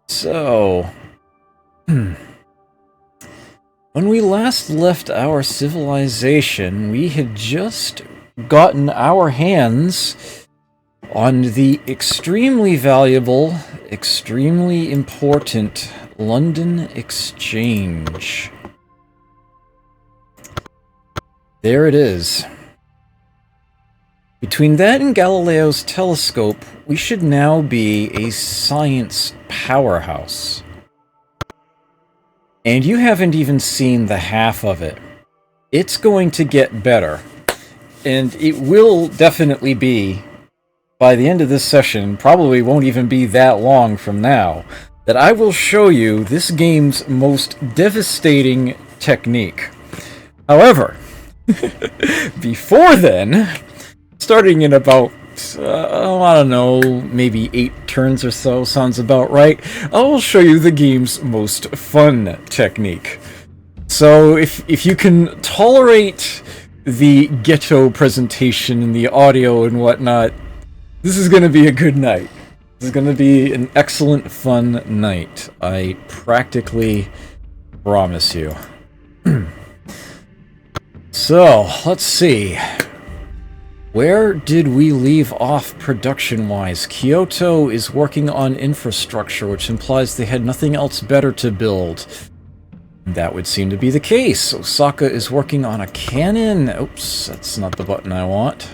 So, when we last left our civilization, we had just gotten our hands on the extremely valuable, extremely important London Exchange. There it is. Between that and Galileo's telescope, we should now be a science powerhouse. And you haven't even seen the half of it. It's going to get better. And it will definitely be, by the end of this session, probably won't even be that long from now, that I will show you this game's most devastating technique. However, before then, starting in about, I don't know, maybe 8 turns or so, sounds about right, I will show you the game's most fun technique. So if you can tolerate the ghetto presentation and the audio and whatnot, this is going to be a good night. This is going to be an excellent, fun night. I practically promise you. So, let's see. Where did we leave off production-wise? Kyoto is working on infrastructure, which implies they had nothing else better to build. That would seem to be the case. Osaka is working on a cannon. Oops, that's not the button I want.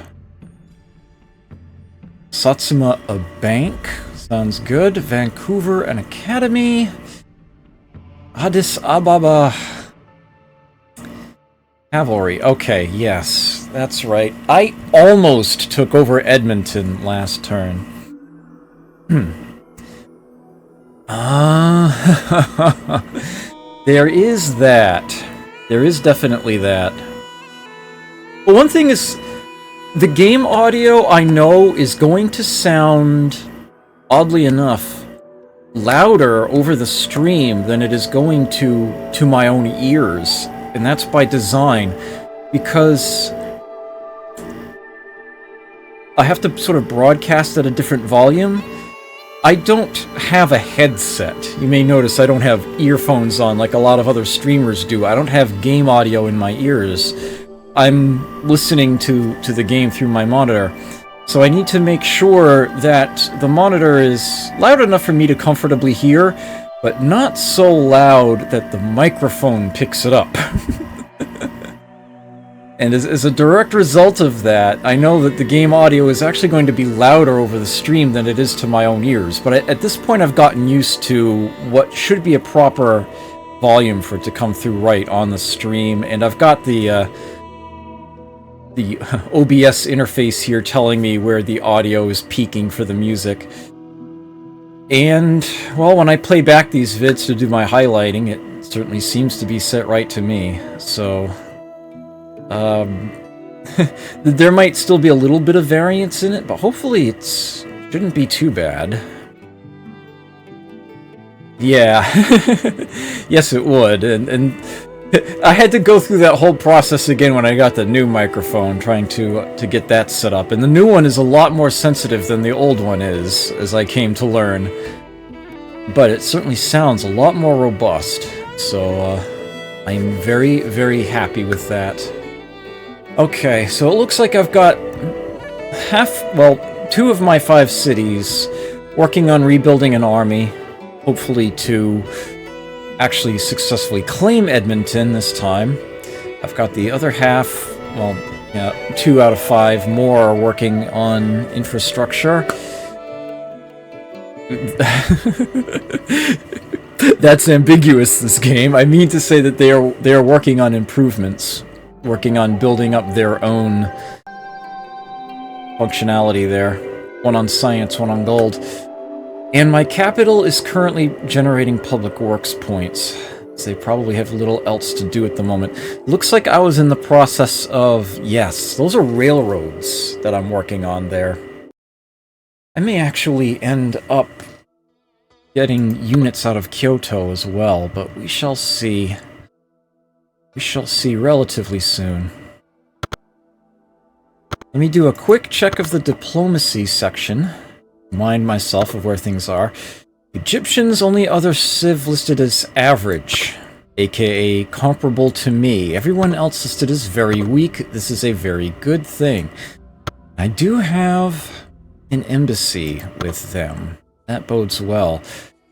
Satsuma, a bank. Sounds good. Vancouver, an academy. Addis Ababa, cavalry. Okay, yes, that's right. I almost took over Edmonton last turn. There is that. There is definitely that. But one thing is, the game audio, I know, is going to sound, oddly enough, louder over the stream than it is going to my own ears. And that's by design, because I have to sort of broadcast at a different volume. I don't have a headset. You may notice I don't have earphones on like a lot of other streamers do. I don't have game audio in my ears. I'm listening to the game through my monitor. So I need to make sure that the monitor is loud enough for me to comfortably hear, but not so loud that the microphone picks it up. And as a direct result of that, I know that the game audio is actually going to be louder over the stream than it is to my own ears. But at this point, I've gotten used to what should be a proper volume for it to come through right on the stream. And I've got the OBS interface here telling me where the audio is peaking for the music. And, well, when I play back these vids to do my highlighting, it certainly seems to be set right to me. So there might still be a little bit of variance in it, but hopefully it shouldn't be too bad. Yeah, yes it would, and I had to go through that whole process again when I got the new microphone, trying to get that set up, and the new one is a lot more sensitive than the old one is, as I came to learn. But it certainly sounds a lot more robust, so I'm very, very happy with that. Okay, so it looks like I've got 2 of my 5 cities working on rebuilding an army, hopefully to actually successfully claim Edmonton this time. I've got the other half, 2 out of 5 more are working on infrastructure. That's ambiguous, this game. I mean to say that they are working on improvements. Working on building up their own functionality there. One on science, one on gold. And my capital is currently generating public works points. So they probably have little else to do at the moment. Looks like I was in the process of... Yes, those are railroads that I'm working on there. I may actually end up getting units out of Kyoto as well, but we shall see. We shall see relatively soon. Let me do a quick check of the diplomacy section. Remind myself of where things are. Egyptians, only other civ listed as average, aka comparable to me. Everyone else listed as very weak. This is a very good thing. I do have an embassy with them. That bodes well.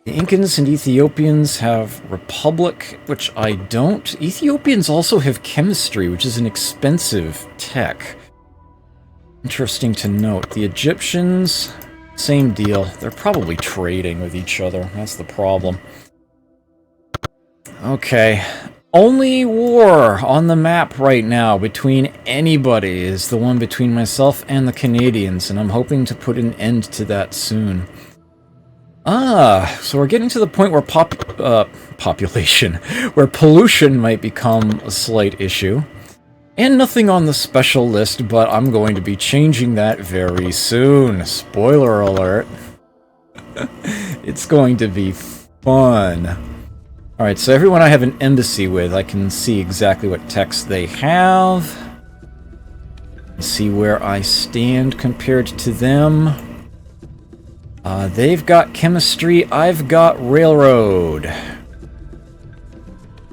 The Incans and Ethiopians have Republic, which I don't. Ethiopians also have chemistry, which is an expensive tech. Interesting to note. The Egyptians, same deal. They're probably trading with each other. That's the problem. Okay. Only war on the map right now between anybody is the one between myself and the Canadians, and I'm hoping to put an end to that soon. So we're getting to the point where population, where pollution might become a slight issue. And nothing on the special list, but I'm going to be changing that very soon. Spoiler alert. It's going to be fun. Alright, so everyone I have an embassy with, I can see exactly what text they have. See where I stand compared to them. They've got chemistry, I've got railroad.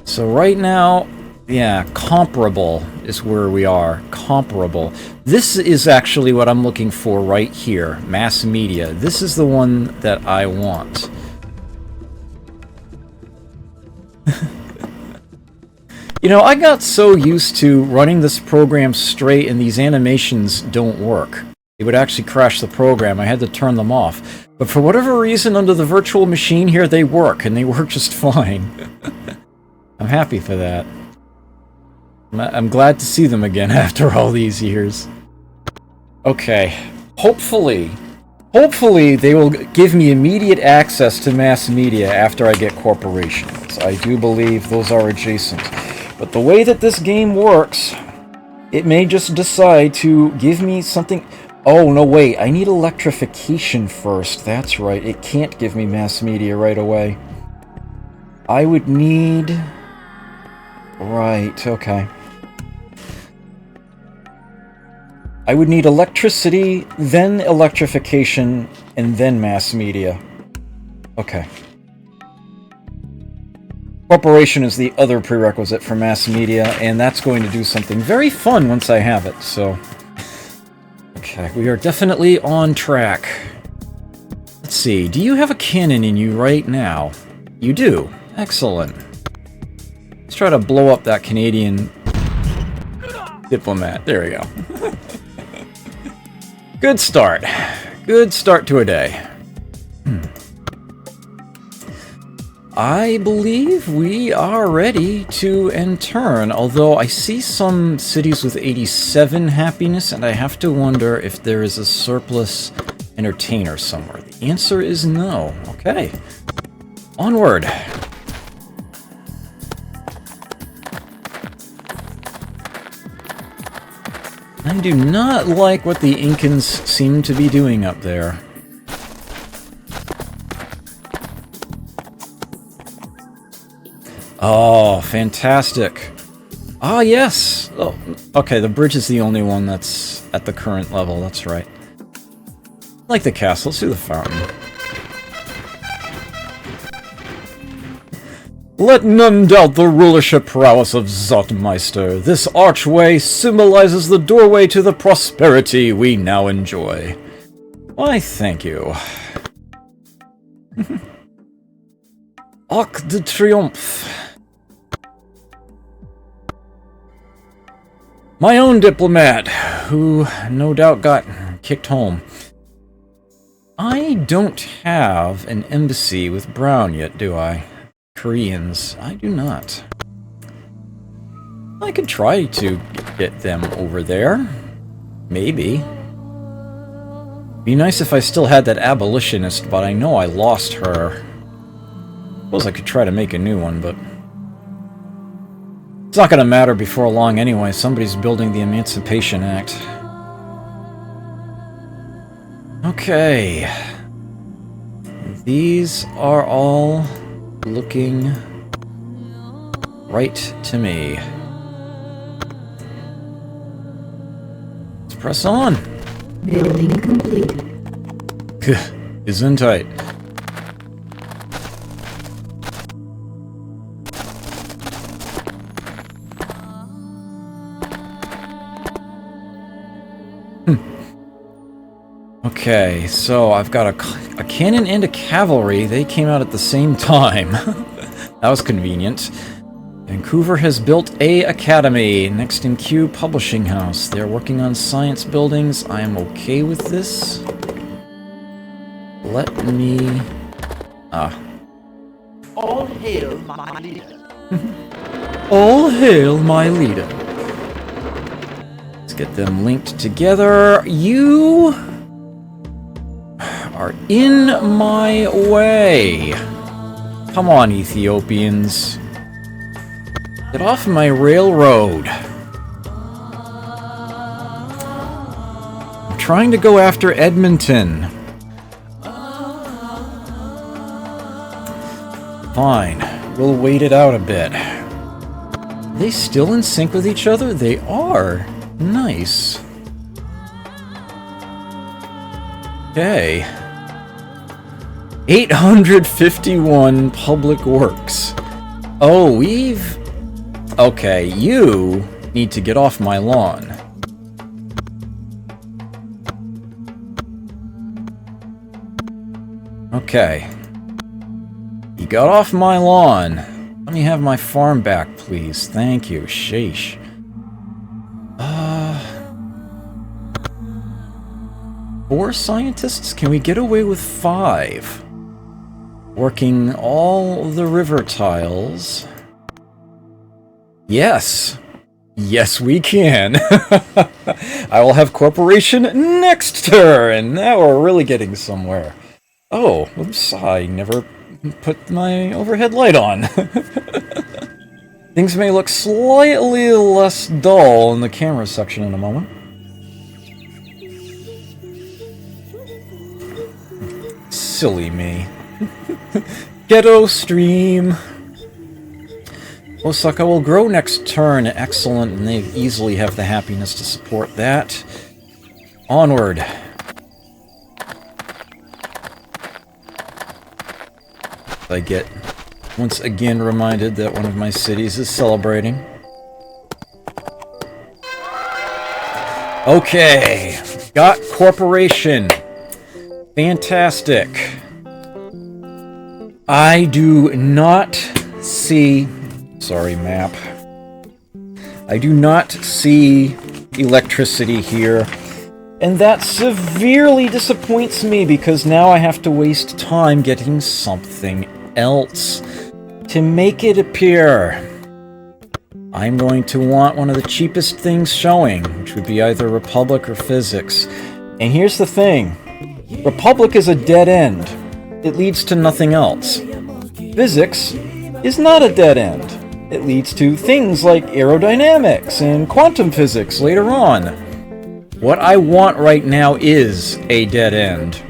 So right now, yeah, comparable is where we are. Comparable. This is actually what I'm looking for right here. Mass media. This is the one that I want. You know, I got so used to running this program straight and these animations don't work. It would actually crash the program. I had to turn them off. But for whatever reason, under the virtual machine here, they work, and they work just fine. I'm happy for that. I'm glad to see them again after all these years. Okay. Hopefully they will give me immediate access to mass media after I get corporations. I do believe those are adjacent. But the way that this game works, it may just decide to give me something... Oh, no, wait. I need electrification first. That's right. It can't give me mass media right away. I would need... Right, okay. I would need electricity, then electrification, and then mass media. Okay. Corporation is the other prerequisite for mass media, and that's going to do something very fun once I have it, so... Okay, we are definitely on track. Let's see, do you have a cannon in you right now? You do. Excellent. Let's try to blow up that Canadian diplomat. There we go. Good start. Good start to a day. I believe we are ready to end turn, although I see some cities with 87 happiness, and I have to wonder if there is a surplus entertainer somewhere. The answer is no. Okay. Onward. I do not like what the Incans seem to be doing up there. Oh, fantastic. Ah, yes! Oh, okay, the bridge is the only one that's at the current level, that's right. Like the castle, let's do the fountain. Let none doubt the rulership prowess of Zottmeister. This archway symbolizes the doorway to the prosperity we now enjoy. Why, thank you. Arc de Triomphe. My own diplomat, who no doubt got kicked home. I don't have an embassy with Brown yet, do I? Koreans. I do not. I could try to get them over there. Maybe. Be nice if I still had that abolitionist, but I know I lost her. Suppose I could try to make a new one, but... It's not gonna matter before long anyway. Somebody's building the Emancipation Act. Okay. These are all looking right to me. Let's press on. Building complete. Gesundheit. Okay, so I've got a cannon and a cavalry. They came out at the same time. That was convenient. Vancouver has built a academy. Next in queue, publishing house. They're working on science buildings. I am okay with this. Let me... All hail my leader. All hail my leader. Let's get them linked together. You are in my way. Come on, Ethiopians. Get off my railroad. I'm trying to go after Edmonton. Fine. We'll wait it out a bit. Are they still in sync with each other? They are. Nice. Okay. 851 public works. Oh, we've... Okay, you need to get off my lawn. Okay. You got off my lawn. Let me have my farm back, please. Thank you. Sheesh. 4 scientists? Can we get away with 5? Working all the river tiles. Yes. Yes, we can. I will have corporation next turn. Now we're really getting somewhere. Oh, oops, I never put my overhead light on. Things may look slightly less dull in the camera section in a moment. Silly me. Ghetto stream. Osaka will grow next turn. Excellent, and they easily have the happiness to support that. Onward. I get once again reminded that one of my cities is celebrating. Okay, got corporation. Fantastic. I do not see... Sorry, map. I do not see electricity here. And that severely disappoints me, because now I have to waste time getting something else to make it appear. I'm going to want one of the cheapest things showing, which would be either Republic or Physics. And here's the thing. Republic is a dead end. It leads to nothing else. Physics is not a dead end. It leads to things like aerodynamics and quantum physics later on. What I want right now is a dead end.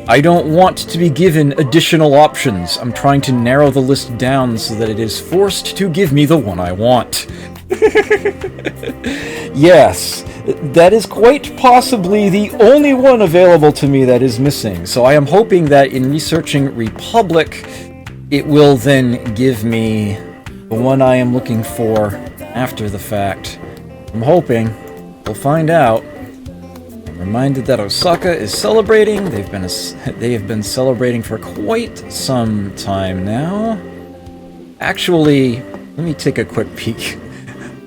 I don't want to be given additional options. I'm trying to narrow the list down so that it is forced to give me the one I want. Yes, that is quite possibly the only one available to me that is missing. So I am hoping that in researching Republic, it will then give me the one I am looking for after the fact. I'm hoping. We'll find out. I'm reminded that Osaka is celebrating. They have been celebrating for quite some time now. Actually, let me take a quick peek.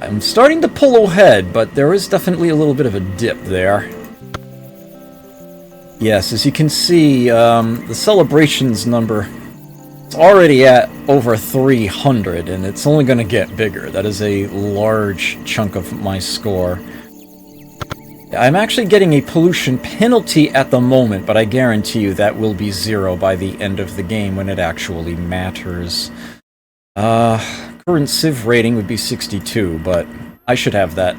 I'm starting to pull ahead, but there is definitely a little bit of a dip there. Yes, as you can see, the celebrations number is already at over 300, and it's only going to get bigger. That is a large chunk of my score. I'm actually getting a pollution penalty at the moment, but I guarantee you that will be 0 by the end of the game when it actually matters. Current Civ rating would be 62, but I should have that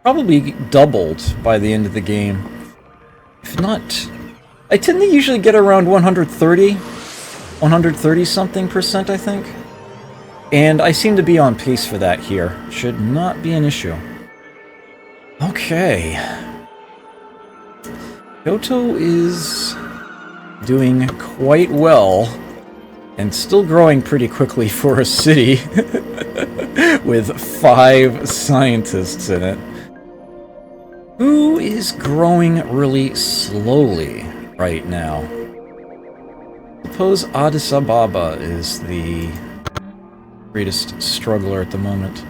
probably doubled by the end of the game. If not, I tend to usually get around 130 something percent, I think. And I seem to be on pace for that here. Should not be an issue. Okay. Kyoto is doing quite well, and still growing pretty quickly for a city with 5 scientists in it. Who is growing really slowly right now? Suppose Addis Ababa is the greatest struggler at the moment.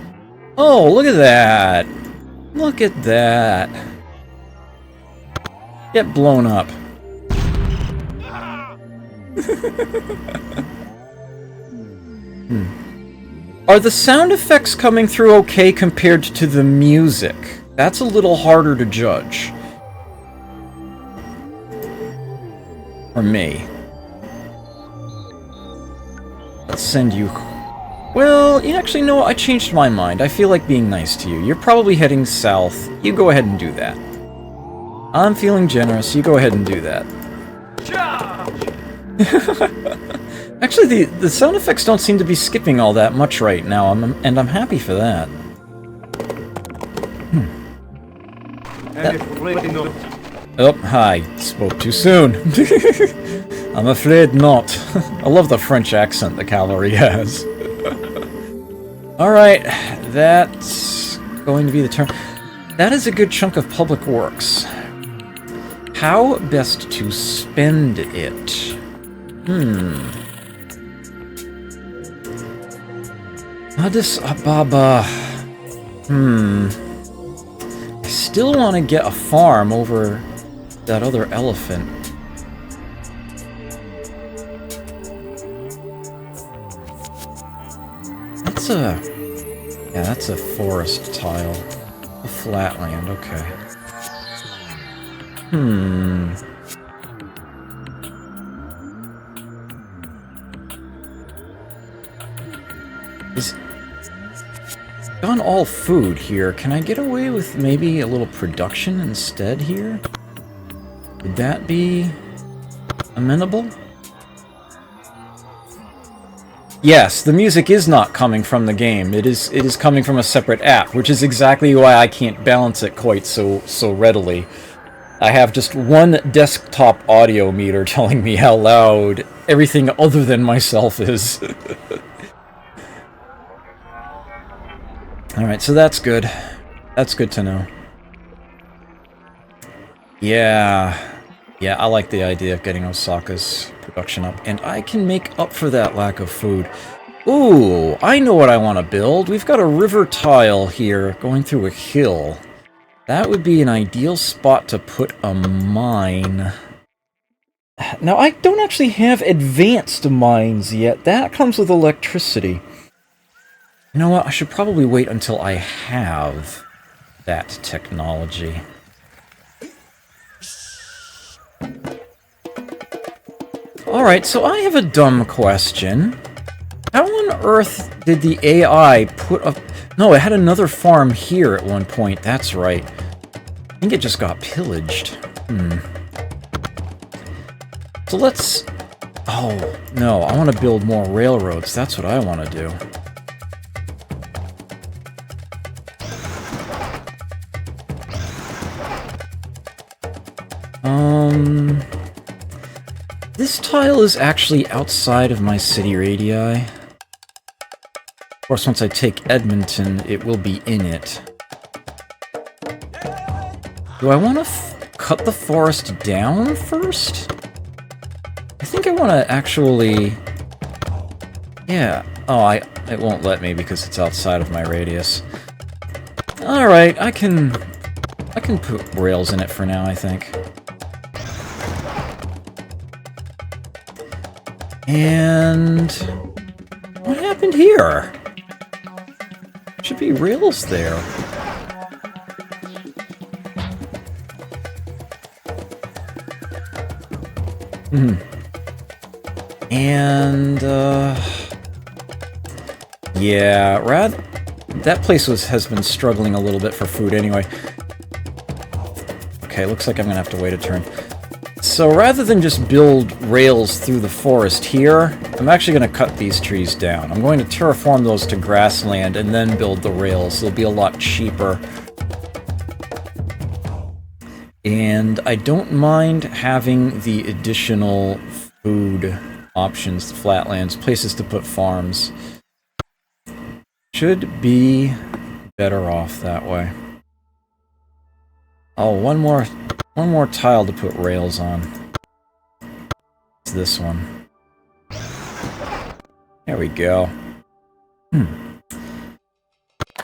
Oh, look at that! Look at that! Get blown up. Are the sound effects coming through okay compared to the music? That's a little harder to judge. For me. Let's send you... Well, you actually know what? I changed my mind. I feel like being nice to you. You're probably heading south. You go ahead and do that. I'm feeling generous. You go ahead and do that. Actually, the sound effects don't seem to be skipping all that much right now, and I'm happy for that. Oh, hi. Spoke too soon. I'm afraid not. I love the French accent the cavalry has. Alright, that's going to be the turn. That is a good chunk of public works. How best to spend it? Addis Ababa. I still want to get a farm over that other elephant. That's a... Yeah, that's a forest tile. A flatland, okay. Is... Gone all food here. Can I get away with maybe a little production instead here? Would that be amenable? Yes, the music is not coming from the game. It is coming from a separate app, which is exactly why I can't balance it quite so readily. I have just one desktop audio meter telling me how loud everything other than myself is. Alright, so that's good. That's good to know. Yeah, I like the idea of getting Osaka's production up, and I can make up for that lack of food. Ooh, I know what I want to build. We've got a river tile here going through a hill. That would be an ideal spot to put a mine. Now, I don't actually have advanced mines yet. That comes with electricity. You know what? I should probably wait until I have that technology. Alright, so I have a dumb question. How on earth did the AI put up... No, it had another farm here at one point. That's right. I think it just got pillaged. So let's... Oh, no. I want to build more railroads. That's what I want to do. This tile is actually outside of my city radii. Of course, once I take Edmonton, it will be in it. Do I want to cut the forest down first? I think I want to actually... Yeah. Oh, it won't let me because it's outside of my radius. Alright, I can put rails in it for now, I think. And... what happened here? Should be rails there. And, yeah, that place has been struggling a little bit for food anyway. Okay, looks like I'm gonna have to wait a turn. So rather than just build rails through the forest here, I'm actually going to cut these trees down. I'm going to terraform those to grassland and then build the rails. They'll be a lot cheaper. And I don't mind having the additional food options, flatlands, places to put farms. Should be better off that way. Oh, one more tile to put rails on. It's this one. There we go.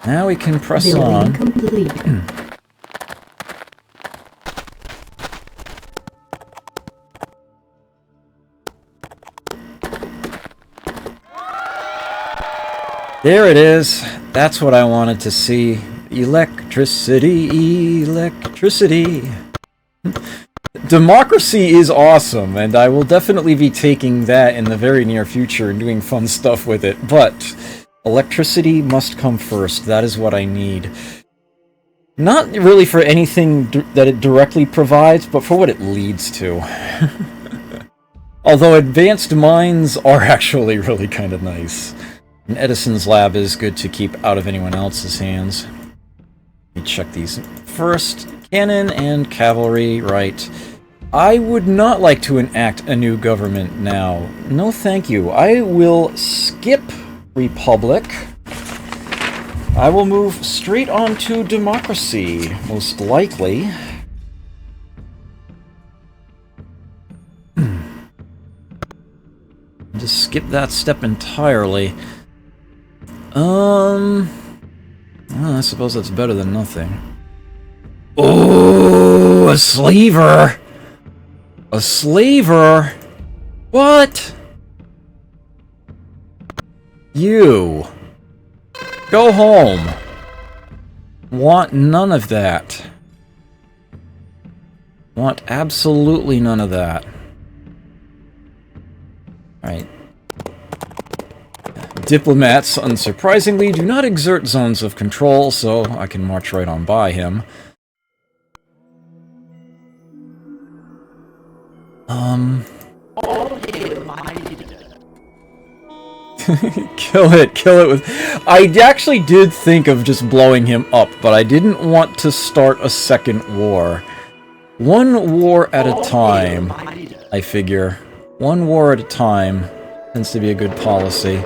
Now we can press on. Complete. There it is. That's what I wanted to see. Electricity, electricity. Democracy is awesome, and I will definitely be taking that in the very near future and doing fun stuff with it, but electricity must come first. That is what I need. Not really for anything that it directly provides, but for what it leads to. Although advanced mines are actually really kind of nice. And Edison's lab is good to keep out of anyone else's hands. Let me check these first. Cannon and cavalry, right. I would not like to enact a new government now. No thank you. I will skip Republic. I will move straight on to democracy, most likely. Just skip that step entirely. Well, I suppose that's better than nothing. Oh, a slaver! A slaver? What? You. Go home. Want none of that. Want absolutely none of that. Alright. Diplomats, unsurprisingly, do not exert zones of control, so I can march right on by him. All hail my leader. Kill it with... I actually did think of just blowing him up, but I didn't want to start a second war. One war at a time, I figure. One war at a time tends to be a good policy.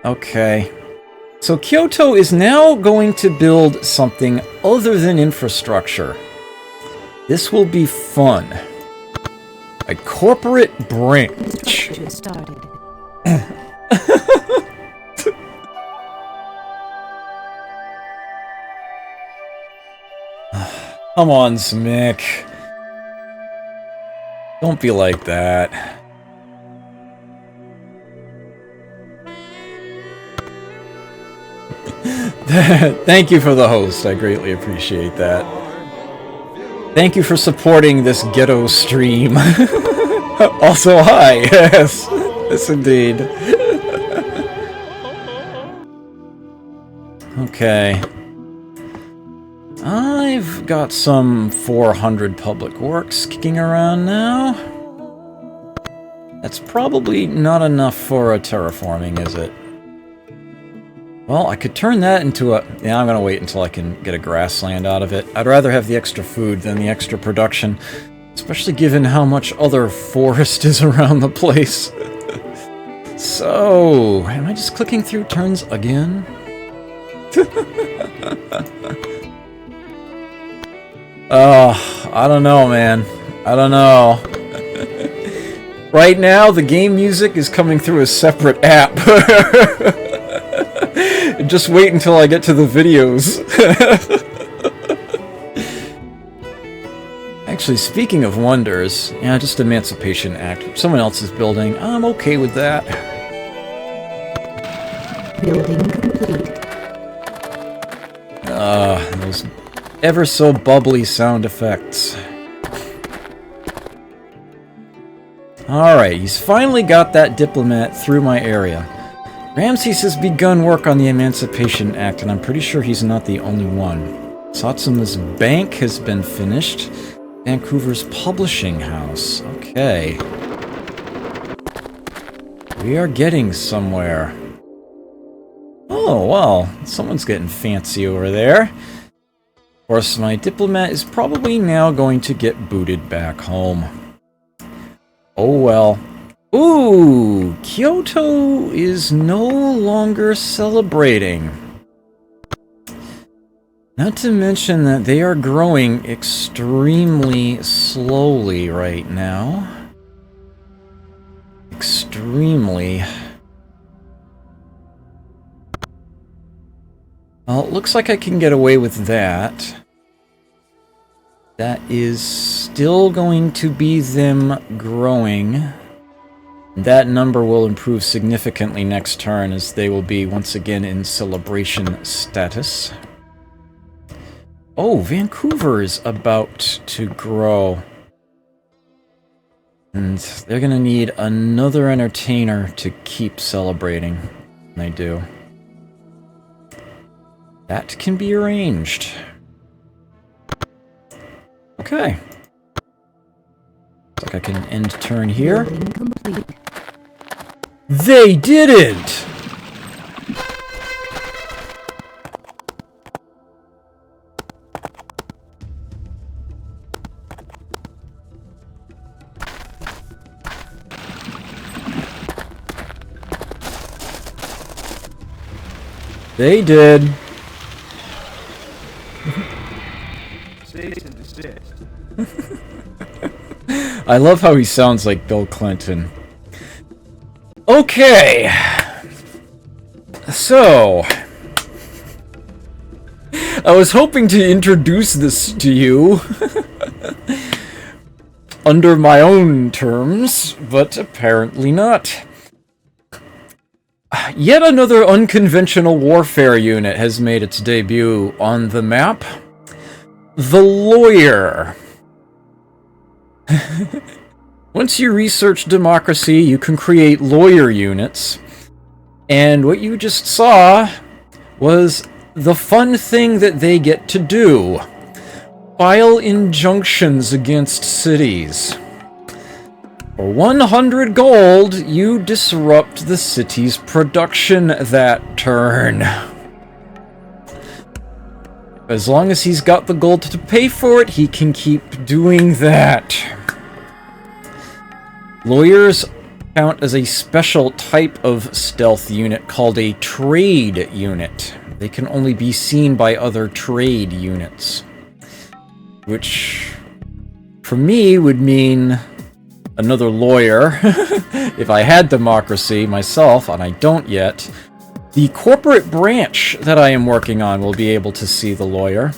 Okay. So Kyoto is now going to build something other than infrastructure. This will be fun. A corporate branch. Started. Come on, Smick. Don't be like that. Thank you for the host. I greatly appreciate that. Thank you for supporting this ghetto stream. Also, hi. Yes. Yes, indeed. Okay. I've got some 400 public works kicking around now. That's probably not enough for a terraforming, is it? Well, I could turn that into a... Yeah, I'm gonna wait until I can get a grassland out of it. I'd rather have the extra food than the extra production. Especially given how much other forest is around the place. So... am I just clicking through turns again? I don't know, man. I don't know. Right now, the game music is coming through a separate app. Just wait until I get to the videos. Actually, speaking of wonders, yeah, just Emancipation Act. Someone else is building. I'm okay with that. Building complete. Those ever so bubbly sound effects. Alright, he's finally got that diplomat through my area. Ramses has begun work on the Emancipation Act, and I'm pretty sure he's not the only one. Satsuma's bank has been finished. Vancouver's publishing house. Okay. We are getting somewhere. Oh, well, someone's getting fancy over there. Of course, my diplomat is probably now going to get booted back home. Oh well. Ooh, Kyoto is no longer celebrating. Not to mention that they are growing extremely slowly right now. Extremely. Well, it looks like I can get away with that. That is still going to be them growing. That number will improve significantly next turn as they will be once again in celebration status. Oh, Vancouver is about to grow. And they're gonna need another entertainer to keep celebrating. And they do. That can be arranged. Okay. Looks like I can end turn here. Building complete. They didn't! They did. Cease and desist. I love how he sounds like Bill Clinton. Okay. So, I was hoping to introduce this to you under my own terms, but apparently not. Yet another unconventional warfare unit has made its debut on the map. The Lawyer. Once you research democracy, you can create lawyer units. And what you just saw was the fun thing that they get to do. File injunctions against cities. For 100 gold, you disrupt the city's production that turn. As long as he's got the gold to pay for it, he can keep doing that. Lawyers count as a special type of stealth unit called a trade unit. They can only be seen by other trade units. Which, for me, would mean another lawyer. If I had democracy myself, and I don't yet, the corporate branch that I am working on will be able to see the lawyer.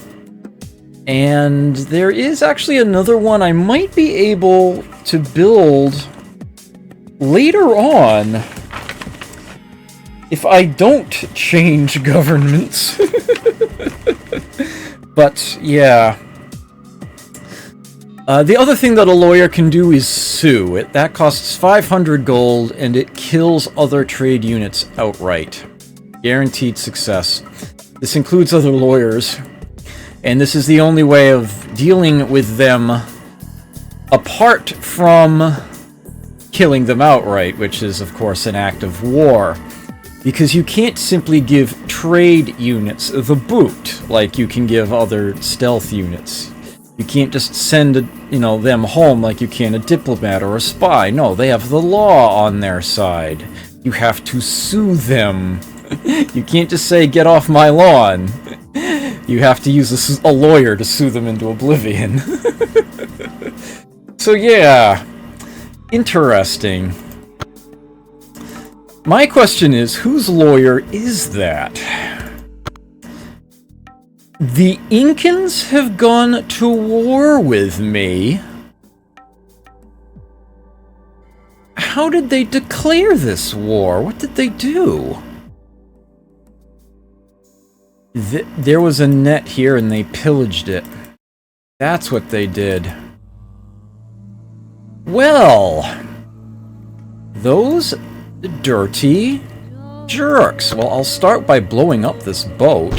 And there is actually another one I might be able to build later on if I don't change governments. But, yeah. The other thing that a lawyer can do is sue. That costs 500 gold, and it kills other trade units outright. Guaranteed success. This includes other lawyers, and this is the only way of dealing with them apart from killing them outright, which is, of course, an act of war. Because you can't simply give trade units the boot like you can give other stealth units. You can't just send, them home like you can a diplomat or a spy. No, they have the law on their side. You have to sue them. You can't just say, get off my lawn. You have to use a lawyer to sue them into oblivion. So yeah, interesting. My question is, whose lawyer is that? The Incans have gone to war with me. How did they declare this war? What did they do? There was a net here and they pillaged it. That's what they did. Well, those dirty jerks. Well, I'll start by blowing up this boat.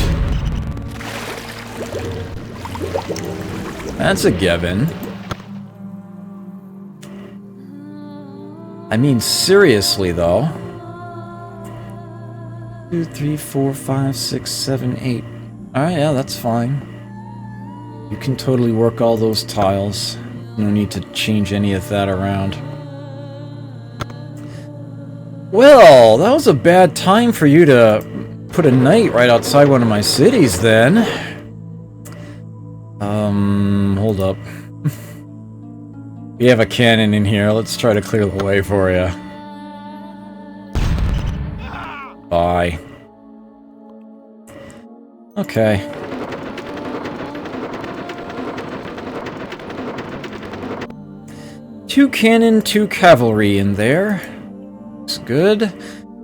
That's a given. I mean, seriously, though. 2, 3, 4, 5, 6, 7, 8. Alright, yeah, that's fine. You can totally work all those tiles. No need to change any of that around. Well, that was a bad time for you to put a knight right outside one of my cities, then. Hold up. We have a cannon in here. Let's try to clear the way for you. Bye. Okay. Two cannon, two cavalry in there. Looks good.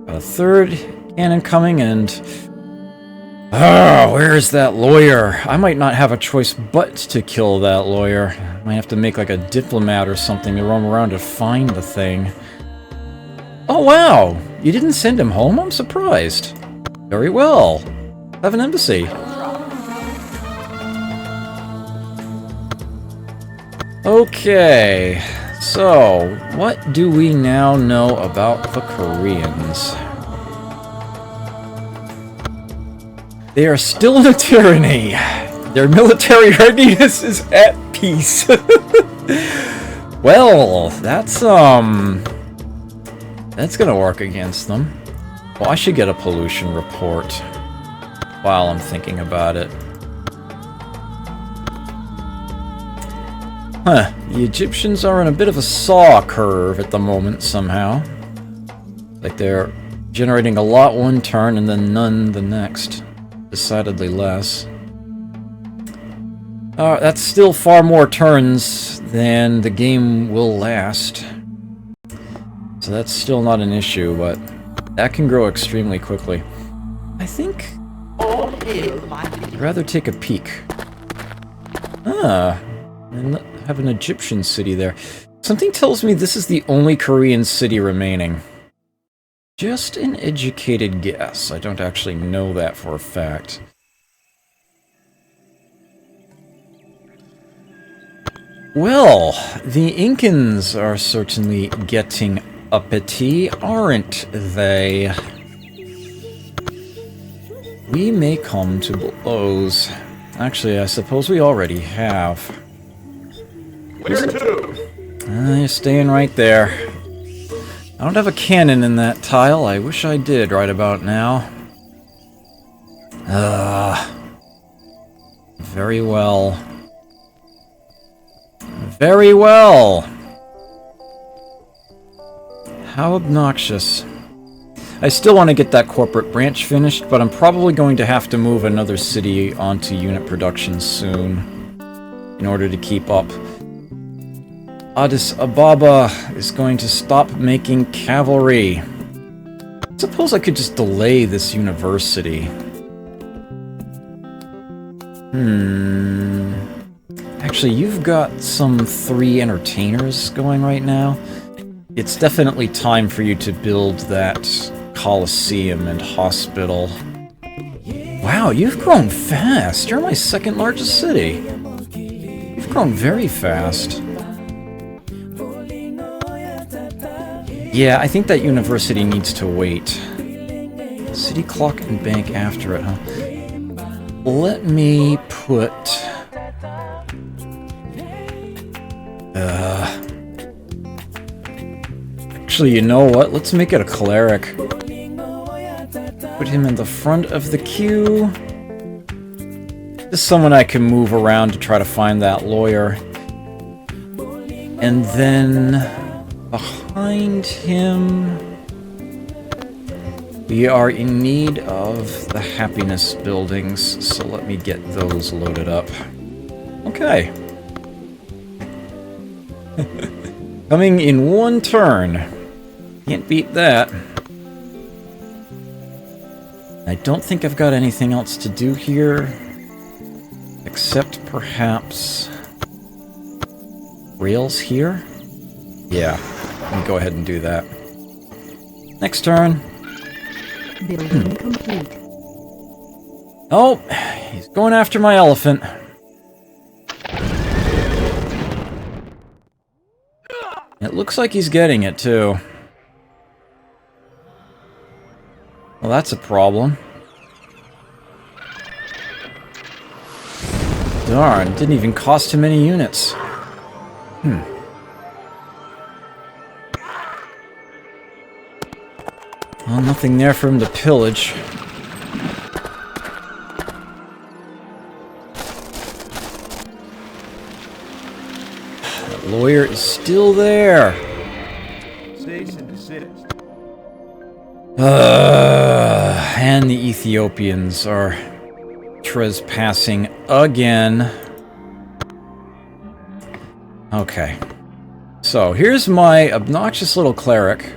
Got a third cannon coming, and... where is that lawyer? I might not have a choice but to kill that lawyer. I might have to make like a diplomat or something to roam around to find the thing. Oh wow! You didn't send him home? I'm surprised. Very well. Have an embassy. Okay. So, what do we now know about the Koreans? They are still in a tyranny. Their military readiness is at peace. Well, that's gonna work against them. Well, I should get a pollution report while I'm thinking about it. Huh, the Egyptians are in a bit of a saw curve at the moment somehow. Like they're generating a lot one turn and then none the next. Decidedly less. That's still far more turns than the game will last. So that's still not an issue, but that can grow extremely quickly. I think I'd rather take a peek. And have an Egyptian city there. Something tells me this is the only Korean city remaining. Just an educated guess. I don't actually know that for a fact. Well, the Incans are certainly getting uppity, aren't they? We may come to blows. Actually, I suppose we already have. Where to? You're staying right there. I don't have a cannon in that tile. I wish I did right about now. Very well. Very well. How obnoxious. I still want to get that corporate branch finished, but I'm probably going to have to move another city onto unit production soon in order to keep up. Addis Ababa is going to stop making cavalry. Suppose I could just delay this university. Actually, you've got some 3 entertainers going right now. It's definitely time for you to build that Coliseum and hospital. Wow, you've grown fast. You're my second largest city. You've grown very fast. Yeah, I think that university needs to wait. City clock and bank after it, huh? Let me put... Actually, you know what? Let's make it a cleric. Put him in the front of the queue. Just someone I can move around to try to find that lawyer. And then... behind him, we are in need of the happiness buildings, so let me get those loaded up. Okay. Coming in one turn. Can't beat that. I don't think I've got anything else to do here, except perhaps rails here? Yeah. Let me go ahead and do that. Next turn. Building complete. Oh, he's going after my elephant. It looks like he's getting it, too. Well, that's a problem. Darn, didn't even cost him any units. Well, nothing there for him to pillage. That lawyer is still there. Cease and desist. And the Ethiopians are trespassing again. Okay. So, here's my obnoxious little cleric.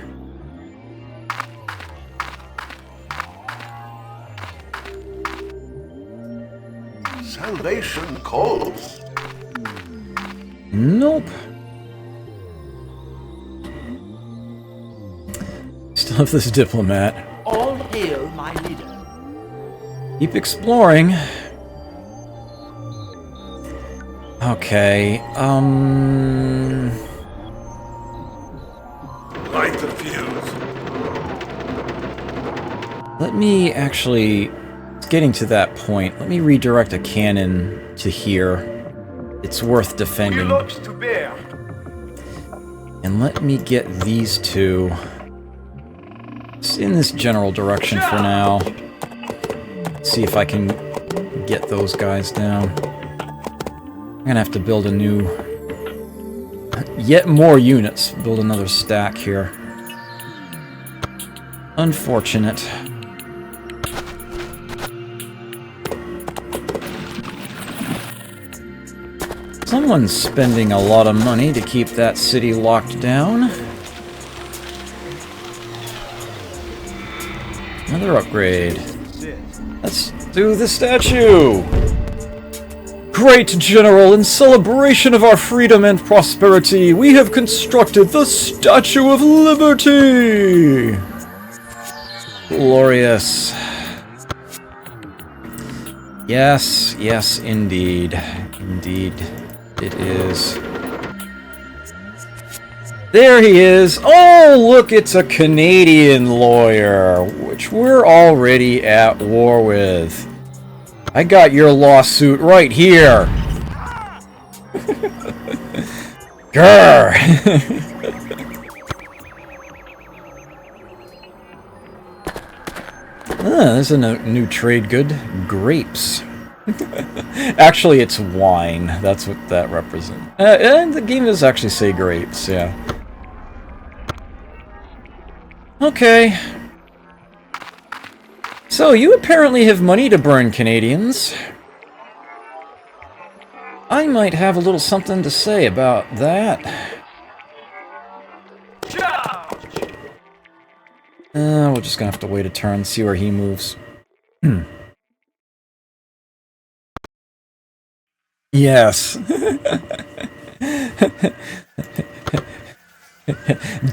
Salvation calls. Nope. Still have this diplomat. All hail my leader. Keep exploring. Okay, Light the fuse. let me actually, getting to that point, let me redirect a cannon to here. It's worth defending. To bear. And let me get these two in this general direction for now. See if I can get those guys down. I'm gonna have to build a new... yet more units. Build another stack here. Unfortunate. Someone's spending a lot of money to keep that city locked down. Another upgrade. Let's do the statue! Great General, in celebration of our freedom and prosperity, we have constructed the Statue of Liberty! Glorious. Yes, yes, indeed. Indeed, it is. There he is! Oh, look, it's a Canadian lawyer, which we're already at war with. I got your lawsuit right here! Grr! There's a new trade good. Grapes. Actually, it's wine. That's what that represents. And the game does actually say grapes, yeah. Okay. So, you apparently have money to burn, Canadians. I might have a little something to say about that. We're just gonna have to wait a turn, see where he moves. Yes.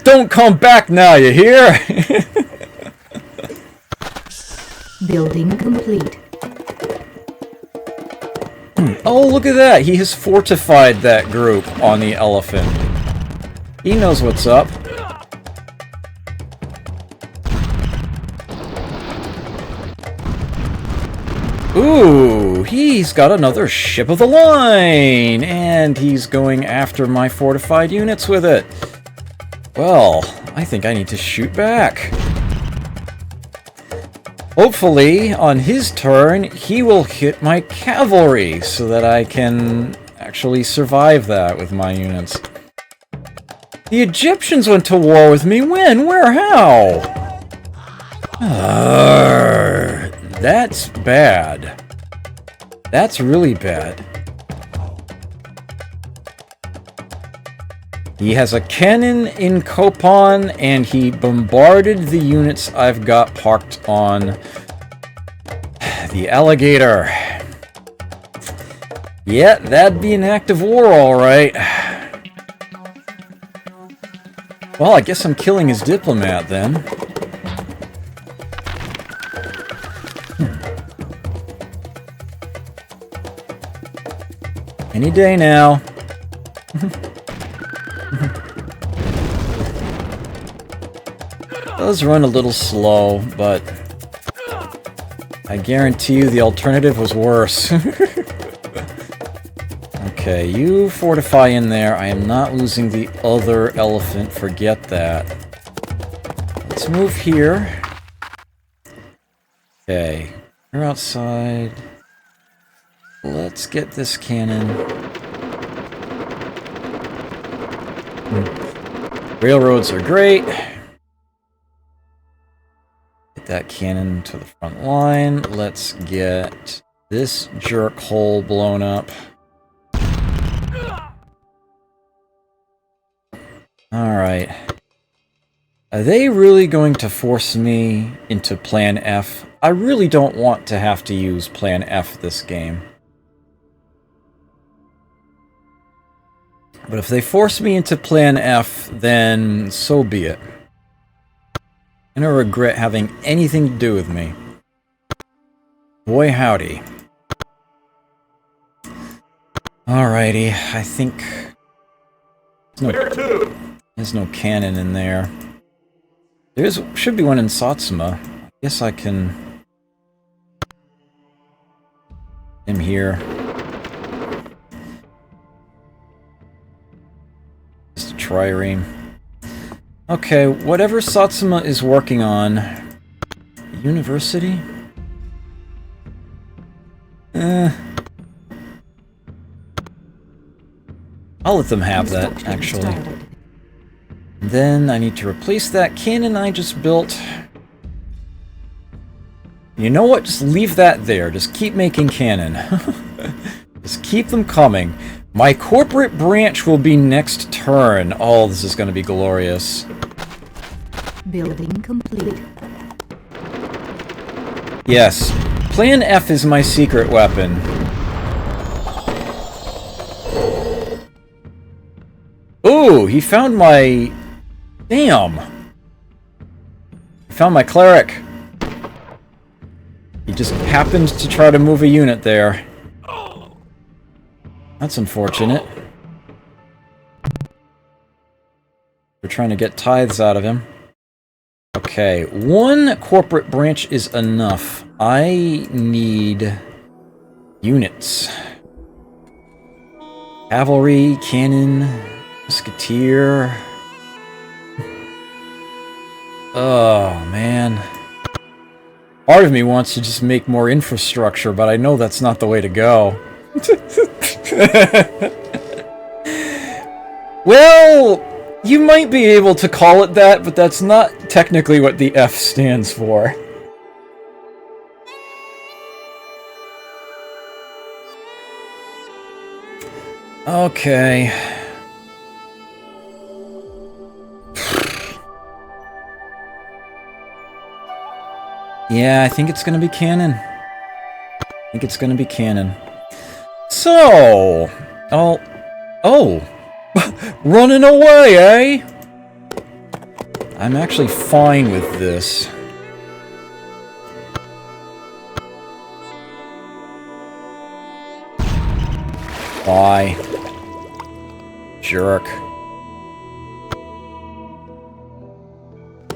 Don't come back now, you hear? Building complete. Oh, look at that! He has fortified that group on the elephant. He knows what's up. Ooh, he's got another ship of the line! And he's going after my fortified units with it. Well, I think I need to shoot back. Hopefully, on his turn, he will hit my cavalry so that I can actually survive that with my units. The Egyptians went to war with me. When? Where? How? That's bad. That's really bad. He has a cannon in Kopan, and he bombarded the units I've got parked on the Alligator. Yeah, that'd be an act of war, alright. Well, I guess I'm killing his diplomat, then. Any day now. Does run a little slow, but I guarantee you the alternative was worse. Okay, you fortify in there. I am not losing the other elephant. Forget that. Let's move here. Okay, we're outside. Let's get this cannon. Railroads are great. Get that cannon to the front line. Let's get this jerk hole blown up. Alright. Are they really going to force me into Plan F? I really don't want to have to use Plan F this game. But if they force me into Plan F, then so be it. I'm gonna regret having anything to do with me. Boy howdy. Alrighty, I think... Where to? There's no cannon in there. Should be one in Satsuma. I guess I can... him here. Just a trireme. Okay, whatever Satsuma is working on... University? I'll let them have that, actually. Then I need to replace that cannon I just built. You know what? Just leave that there. Just keep making cannon. Just keep them coming. My corporate branch will be next turn. Oh, this is going to be glorious. Building complete. Yes. Plan F is my secret weapon. Ooh, he found my... Damn! He found my cleric. He just happened to try to move a unit there. That's unfortunate. We're trying to get tithes out of him. Okay, one corporate branch is enough. I need units. Cavalry, cannon, musketeer. Oh, man. Part of me wants to just make more infrastructure, but I know that's not the way to go. Well, you might be able to call it that, but that's not technically what the F stands for. Okay. Yeah, I think it's gonna be cannon. I think it's gonna be cannon. So... Oh! Running away, eh? I'm actually fine with this. Bye. Jerk.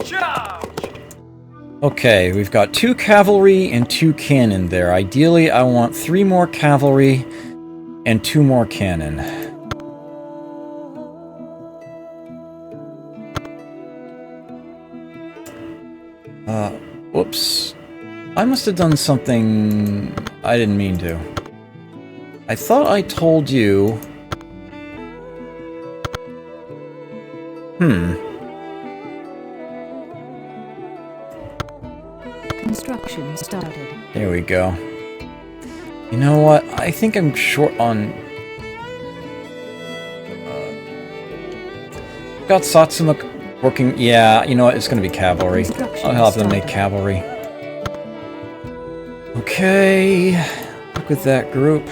Charge! Okay, we've got 2 cavalry and 2 cannon there. Ideally, I want 3 more cavalry and 2 more cannon. Whoops. I must have done something I didn't mean to. I thought I told you... Construction started. There we go. You know what? I think I'm short on... got Satsuma working... Yeah, you know what? It's gonna be cavalry. I'll help them make cavalry. Okay. Look at that group.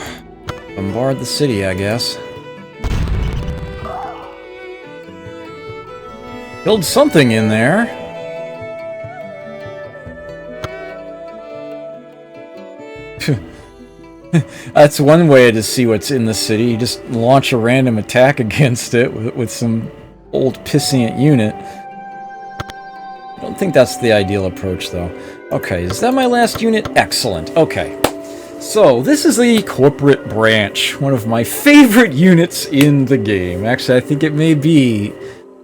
Bombard the city, I guess. Build something in there. That's one way to see what's in the city. You just launch a random attack against it with some old pissant unit. I don't think that's the ideal approach, though. Okay, is that my last unit? Excellent. Okay. So, this is the corporate branch. One of my favorite units in the game. Actually, I think it may be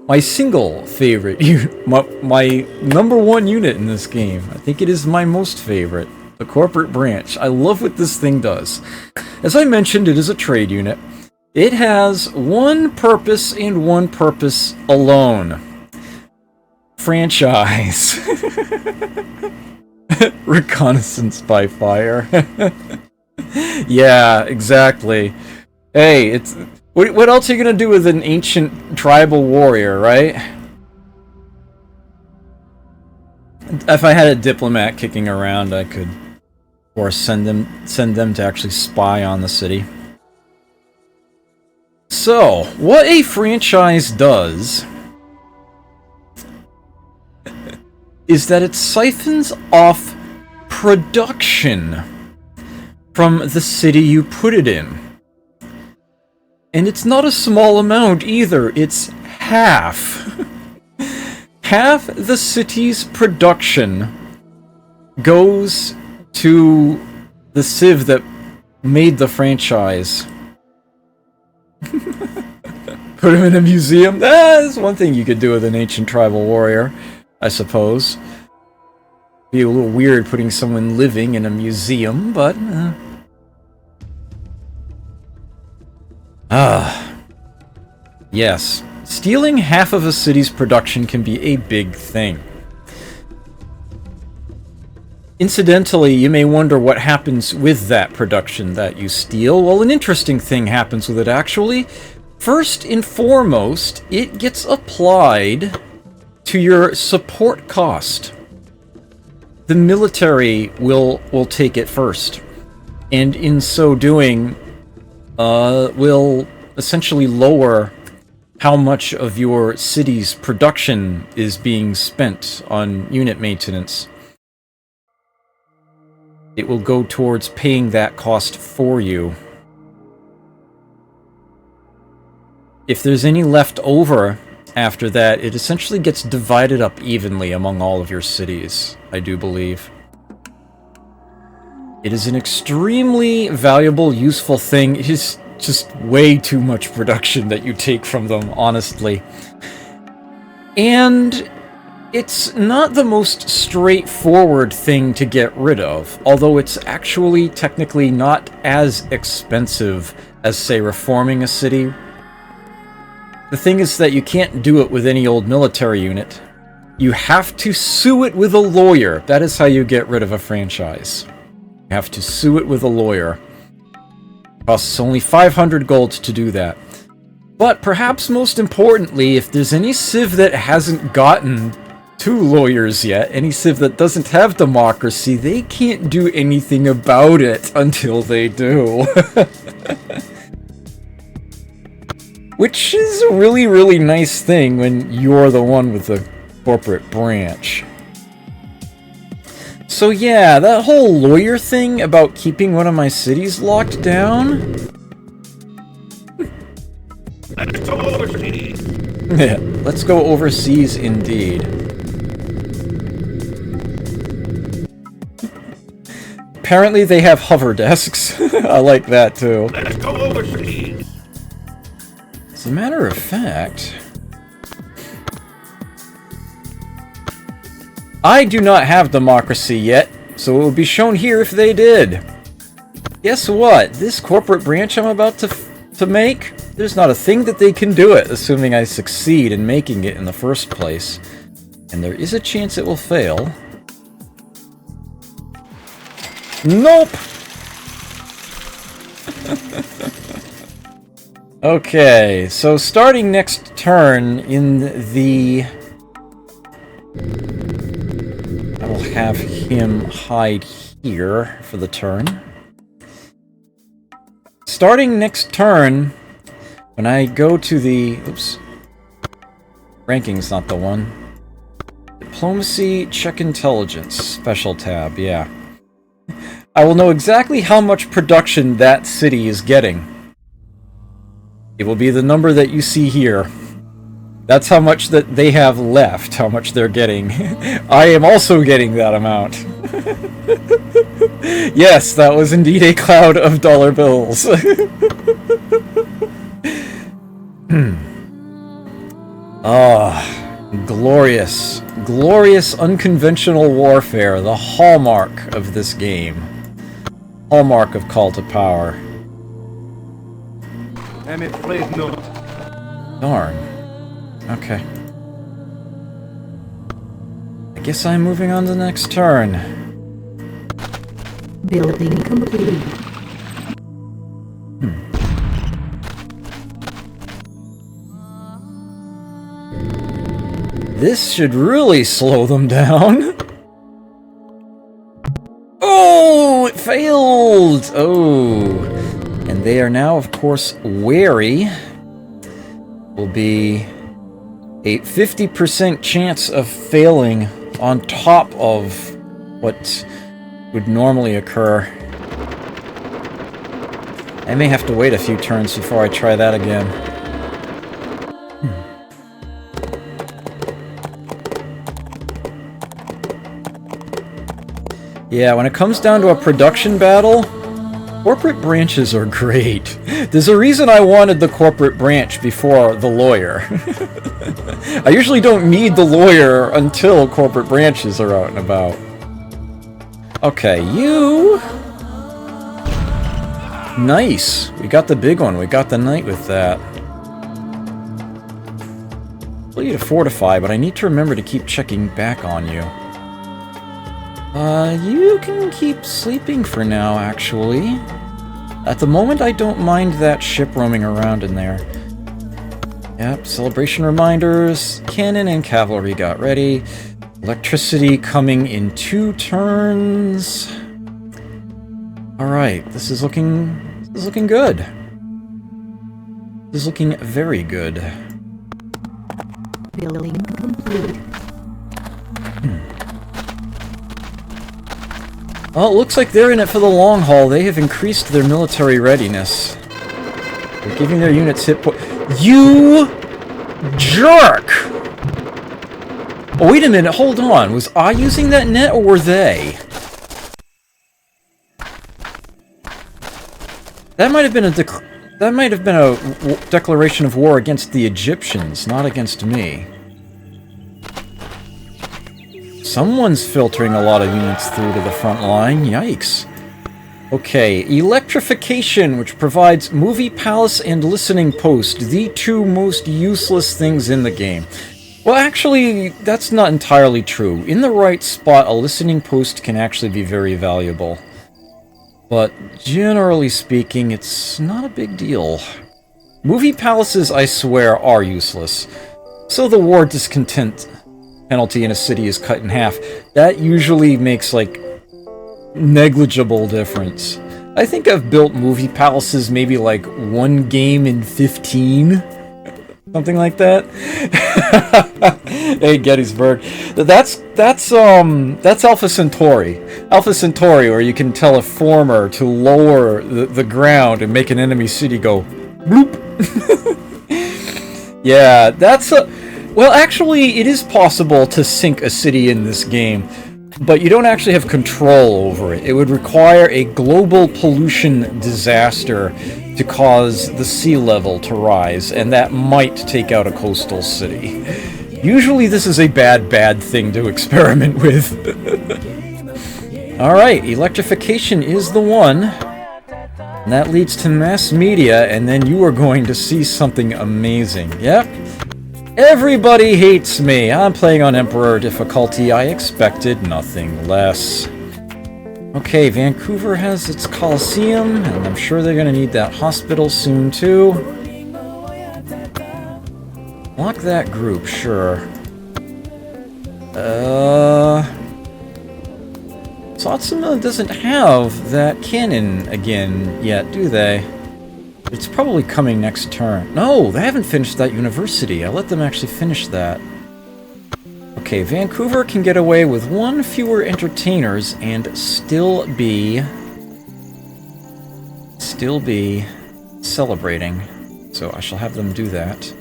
my single favorite, my number one unit in this game. I think it is my most favorite, the corporate branch. I love what this thing does. As I mentioned, it is a trade unit. It has one purpose and one purpose alone. Franchise. Reconnaissance by fire. Yeah, exactly. Hey, it's... What else are you gonna do with an ancient tribal warrior, right? If I had a diplomat kicking around, I could, of course, send them to actually spy on the city. So, what a franchise does is that it siphons off production from the city you put it in. And it's not a small amount either, it's half. Half the city's production goes to the civ that made the franchise. Put him in a museum? That's one thing you could do with an ancient tribal warrior, I suppose. Be a little weird putting someone living in a museum, but... Yes. Stealing half of a city's production can be a big thing. Incidentally, you may wonder what happens with that production that you steal. Well, an interesting thing happens with it, actually. First and foremost, it gets applied to your support cost. The military will take it first, and in so doing, will essentially lower how much of your city's production is being spent on unit maintenance. It will go towards paying that cost for you. If there's any left over after that, it essentially gets divided up evenly among all of your cities, I do believe. It is an extremely valuable, useful thing. It is just way too much production that you take from them, honestly. And it's not the most straightforward thing to get rid of, although it's actually technically not as expensive as, say, reforming a city. The thing is that you can't do it with any old military unit. You have to sue it with a lawyer. That is how you get rid of a franchise. You have to sue it with a lawyer. It costs only 500 gold to do that. But perhaps most importantly, if there's any civ that hasn't gotten to lawyers yet, any civ that doesn't have democracy, they can't do anything about it until they do. Which is a really, really nice thing when you're the one with the corporate branch. So yeah, that whole lawyer thing about keeping one of my cities locked down... Let's go overseas. Yeah, let's go overseas indeed. Apparently they have hover desks. I like that too. Let's go overseas. As a matter of fact, I do not have democracy yet, so it would be shown here if they did. Guess what? This corporate branch I'm about to make, there's not a thing that they can do it, assuming I succeed in making it in the first place. And there is a chance it will fail. Nope! Okay, so starting next turn in the... I will have him hide here for the turn. Starting next turn, when I go to the... Oops. Ranking's not the one. Diplomacy, check intelligence, special tab, yeah. I will know exactly how much production that city is getting. It will be the number that you see here. That's how much that they have left, how much they're getting. I am also getting that amount. Yes, that was indeed a cloud of dollar bills. Ah, glorious, glorious unconventional warfare, the hallmark of this game. Hallmark of Call to Power. I'm afraid not. Darn. Okay. I guess I'm moving on to the next turn. Building complete. This should really slow them down. Oh, it failed! Oh. And they are now, of course, wary. Will be a 50% chance of failing on top of what would normally occur. I may have to wait a few turns before I try that again. Yeah, when it comes down to a production battle, corporate branches are great. There's a reason I wanted the corporate branch before the lawyer. I usually don't need the lawyer until corporate branches are out and about. Okay, you... Nice. We got the big one. We got the knight with that. I'll need to fortify, but I need to remember to keep checking back on you. You can keep sleeping for now, actually. At the moment, I don't mind that ship roaming around in there. Yep, celebration reminders. Cannon and cavalry got ready. Electricity coming in 2 turns. Alright, this is looking good. This is looking very good. Building complete. Well, it looks like they're in it for the long haul. They have increased their military readiness. They're giving their units hit point. You jerk! Oh, wait a minute, hold on. Was I using that net, or were they? That might have been a declaration of war against the Egyptians, not against me. Someone's filtering a lot of units through to the front line. Yikes. Okay, electrification, which provides movie palace and listening post, the 2 most useless things in the game. Well, actually, that's not entirely true. In the right spot, a listening post can actually be very valuable. But generally speaking, it's not a big deal. Movie palaces, I swear, are useless. So the war discontent penalty in a city is cut in half. That usually makes, like, negligible difference. I think I've built movie palaces maybe like 1 game in 15. Something like that. Hey, Gettysburg. That's Alpha Centauri. Alpha Centauri, where you can tell a former to lower the ground and make an enemy city go bloop. Yeah, that's a... Well, actually, it is possible to sink a city in this game, but you don't actually have control over it. It would require a global pollution disaster to cause the sea level to rise, and that might take out a coastal city. Usually this is a bad thing to experiment with. Alright, electrification is the one. And that leads to mass media, and then you are going to see something amazing. Yep. Everybody hates me. I'm playing on Emperor difficulty. I expected nothing less. Okay, Vancouver has its Coliseum, and I'm sure they're going to need that hospital soon, too. Lock that group, sure. Satsuma doesn't have that cannon again yet, do they? It's probably coming next turn. No, they haven't finished that university. I let them actually finish that. Okay, Vancouver can get away with 1 fewer entertainers and still be celebrating. So I shall have them do that.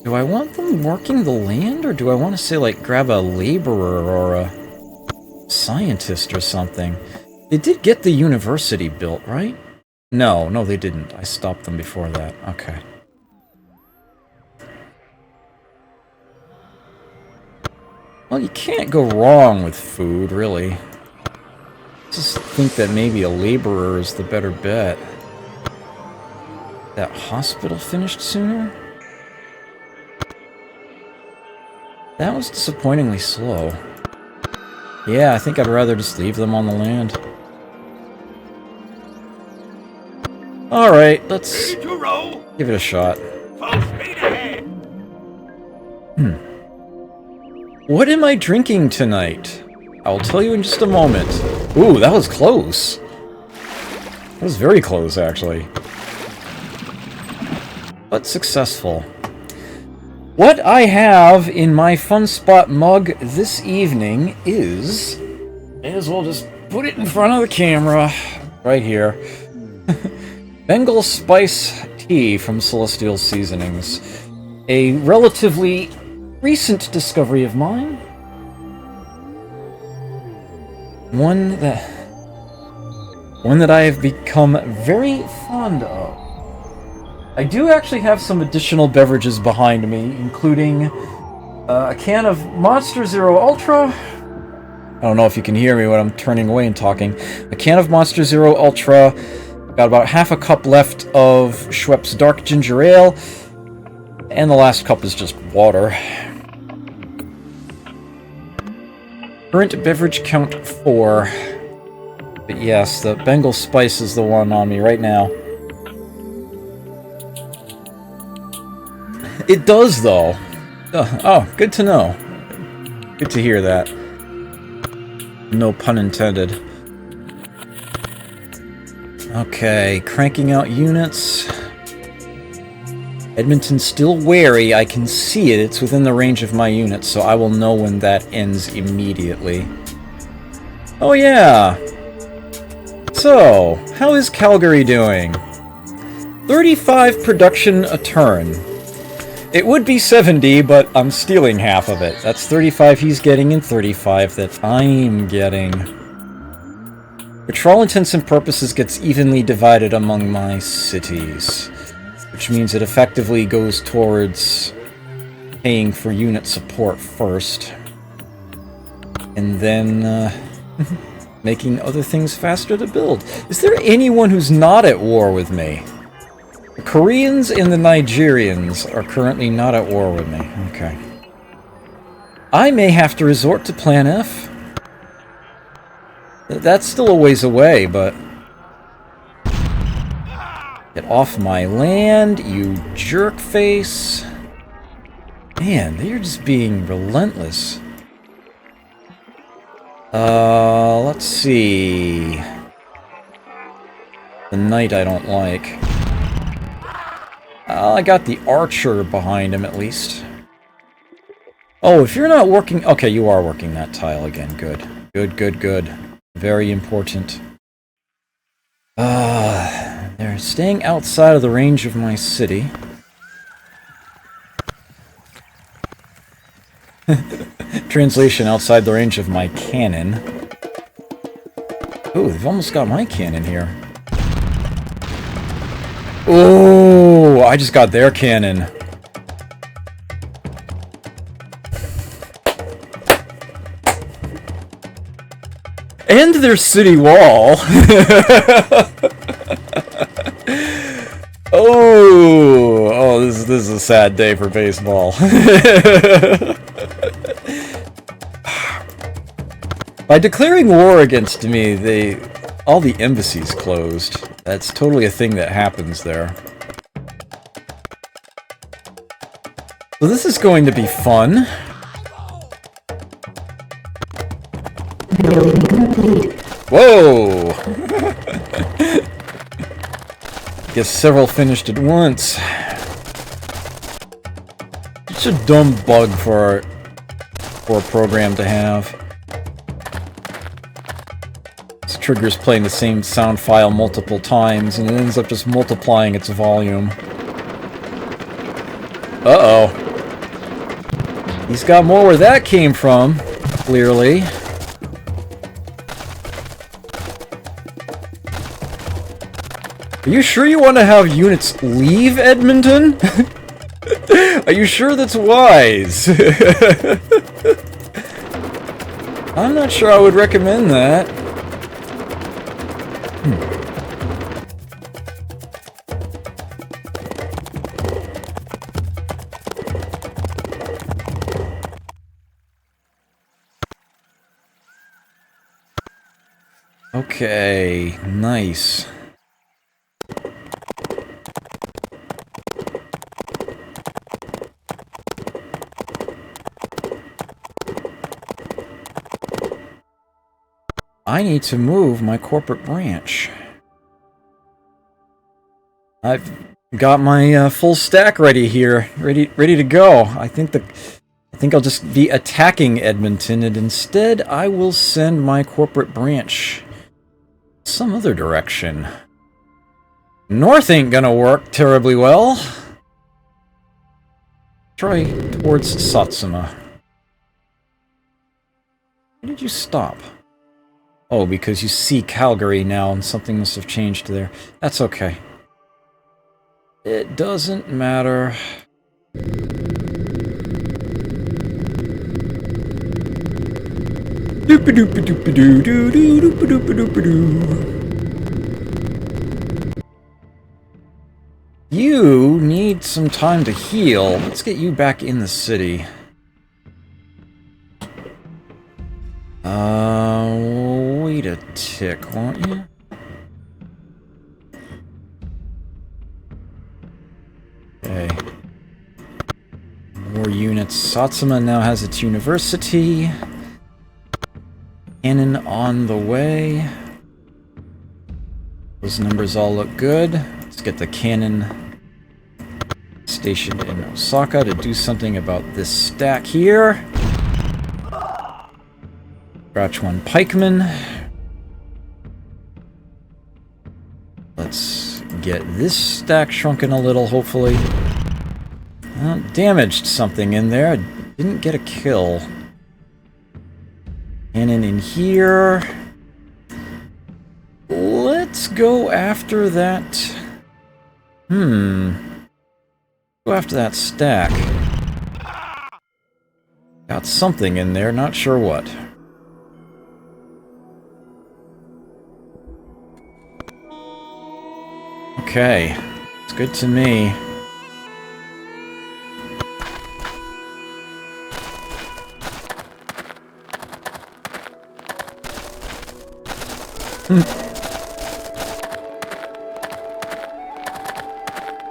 Do I want them working the land, or do I want to say, like, grab a laborer or a scientist or something? They did get the university built, right? No, they didn't. I stopped them before that. Okay. Well, you can't go wrong with food, really. Just think that maybe a laborer is the better bet. That hospital finished sooner? That was disappointingly slow. Yeah, I think I'd rather just leave them on the land. Alright, let's Ready to roll. give it a shot. Full speed ahead. What am I drinking tonight? I will tell you in just a moment. Ooh, that was close. That was very close, actually. But successful. What I have in my Fun Spot mug this evening is... May as well just put it in front of the camera. Right here. Bengal Spice Tea from Celestial Seasonings. A relatively recent discovery of mine. One that I have become very fond of. I do actually have some additional beverages behind me, including a can of Monster Zero Ultra. I don't know if you can hear me when I'm turning away and talking. A can of Monster Zero Ultra. Got about half a cup left of Schweppes Dark Ginger Ale. And the last cup is just water. Current beverage count 4. But yes, the Bengal Spice is the one on me right now. It does, though. Oh, good to know. Good to hear that. No pun intended. Okay, cranking out units. Edmonton's still wary. I can see it. It's within the range of my units, so I will know when that ends immediately. Oh yeah! So, how is Calgary doing? 35 production a turn. It would be 70, but I'm stealing half of it. That's 35 he's getting and 35 that I'm getting. Which for all intents and purposes gets evenly divided among my cities. Which means it effectively goes towards paying for unit support first. And then making other things faster to build. Is there anyone who's not at war with me? The Koreans and the Nigerians are currently not at war with me. Okay. I may have to resort to Plan F. That's still a ways away, but... Get off my land, you jerkface. Man, they're just being relentless. Let's see. The knight I don't like. I got the archer behind him, at least. Oh, if you're not working... Okay, you are working that tile again. Good. Good, good, good. Very important. They're staying outside of the range of my city. Translation, outside the range of my cannon. Oh, they've almost got my cannon here. Oh, I just got their cannon. And their city wall. Oh, this is a sad day for baseball. By declaring war against me, all the embassies closed. That's totally a thing that happens there. So this is going to be fun. Building complete. Whoa! Guess several finished at once. It's a dumb bug for a program to have. This trigger's playing the same sound file multiple times, and it ends up just multiplying its volume. Uh-oh. He's got more where that came from, clearly. Are you sure you want to have units leave Edmonton? Are you sure that's wise? I'm not sure I would recommend that. Okay, nice. I need to move my corporate branch. I've got my full stack ready here, ready to go. I think I'll just be attacking Edmonton, and instead I will send my corporate branch some other direction. North ain't gonna work terribly well. Try towards Satsuma. Where did you stop? Oh, because you see Calgary now and something must have changed there. That's okay. It doesn't matter. You need some time to heal. Let's get you back in the city. Wait a tick, won't you? Okay. More units. Satsuma now has its university. Cannon on the way. Those numbers all look good. Let's get the cannon stationed in Osaka to do something about this stack here. Scratch one pikeman. Let's get this stack shrunken a little, hopefully. Damaged something in there. Didn't get a kill. Cannon in here. Let's go after that. Go after that stack. Got something in there, not sure what. Okay, it's good to me.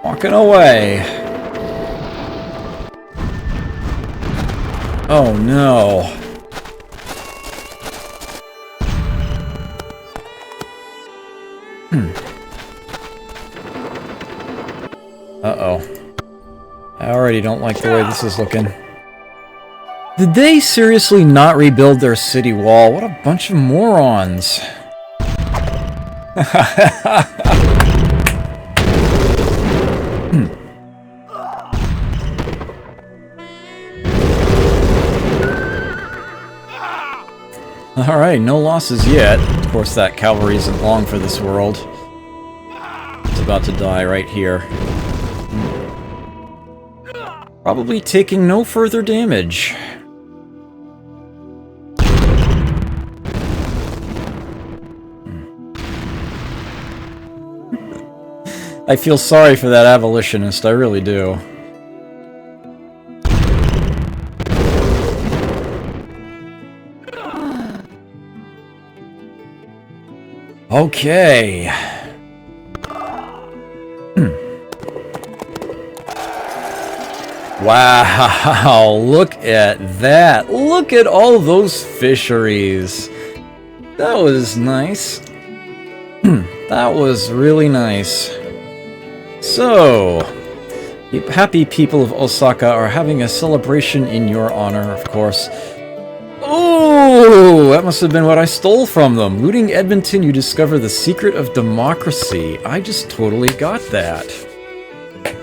Walking away. Oh no. Uh-oh. I already don't like the way this is looking. Did they seriously not rebuild their city wall? What a bunch of morons. Alright, no losses yet. Of course, that cavalry isn't long for this world. It's about to die right here. Probably taking no further damage. I feel sorry for that abolitionist, I really do. Okay. Wow, look at that. Look at all those fisheries. That was nice. That was really nice. So, the happy people of Osaka are having a celebration in your honor, of course. Oh, that must have been what I stole from them. Looting Edmonton, you discover the secret of democracy. I just totally got that.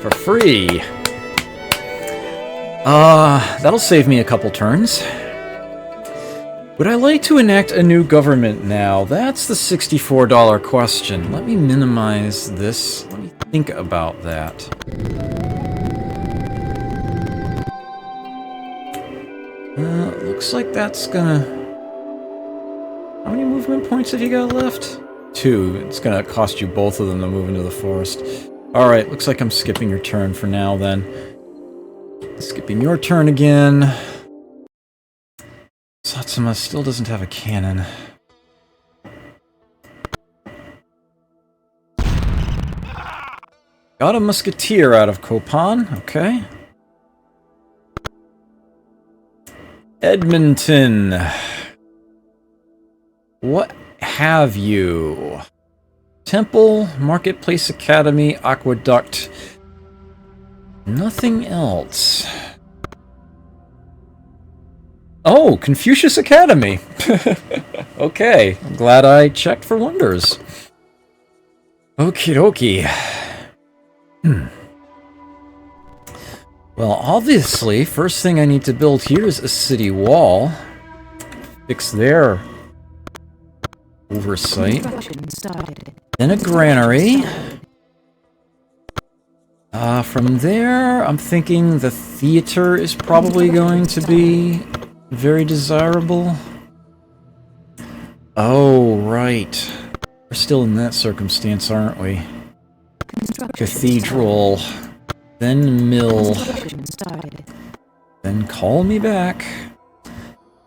For free. That'll save me a couple turns. Would I like to enact a new government now? That's the $64 question. Let me minimize this. Let me think about that. Looks like that's gonna movement points have you got left? 2. It's gonna cost you both of them to move into the forest. Alright, looks like I'm skipping your turn for now then. Skipping your turn again. Satsuma still doesn't have a cannon. Got a musketeer out of Copan, okay. Edmonton. What have you? Temple, Marketplace Academy, Aqueduct. Nothing else. Oh, Confucius Academy. Okay, I'm glad I checked for wonders. Okie dokie. Well, obviously, first thing I need to build here is a city wall. Fix their oversight. Construction started. Then a granary. From there, I'm thinking the theater is probably going to be very desirable. Oh, right. We're still in that circumstance, aren't we? Cathedral. Then mill. Construction started. Then call me back.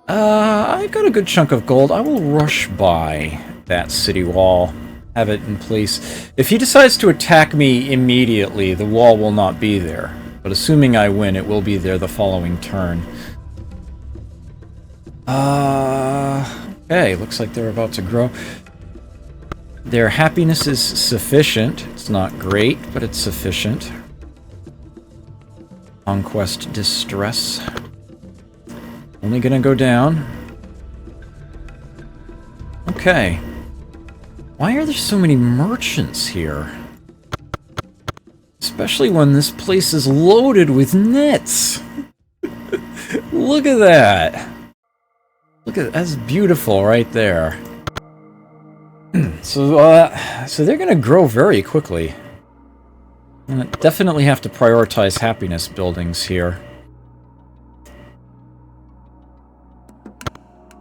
I've got a good chunk of gold. I will rush by that city wall. Have it in place. If he decides to attack me immediately, the wall will not be there. But assuming I win, it will be there the following turn. Okay, looks like they're about to grow. Their happiness is sufficient. It's not great, but it's sufficient. Conquest distress. Only gonna go down. Okay. Why are there so many merchants here? Especially when this place is loaded with nets. Look at that. Look at that's beautiful right there. So they're gonna grow very quickly. I'm gonna definitely have to prioritize happiness buildings here.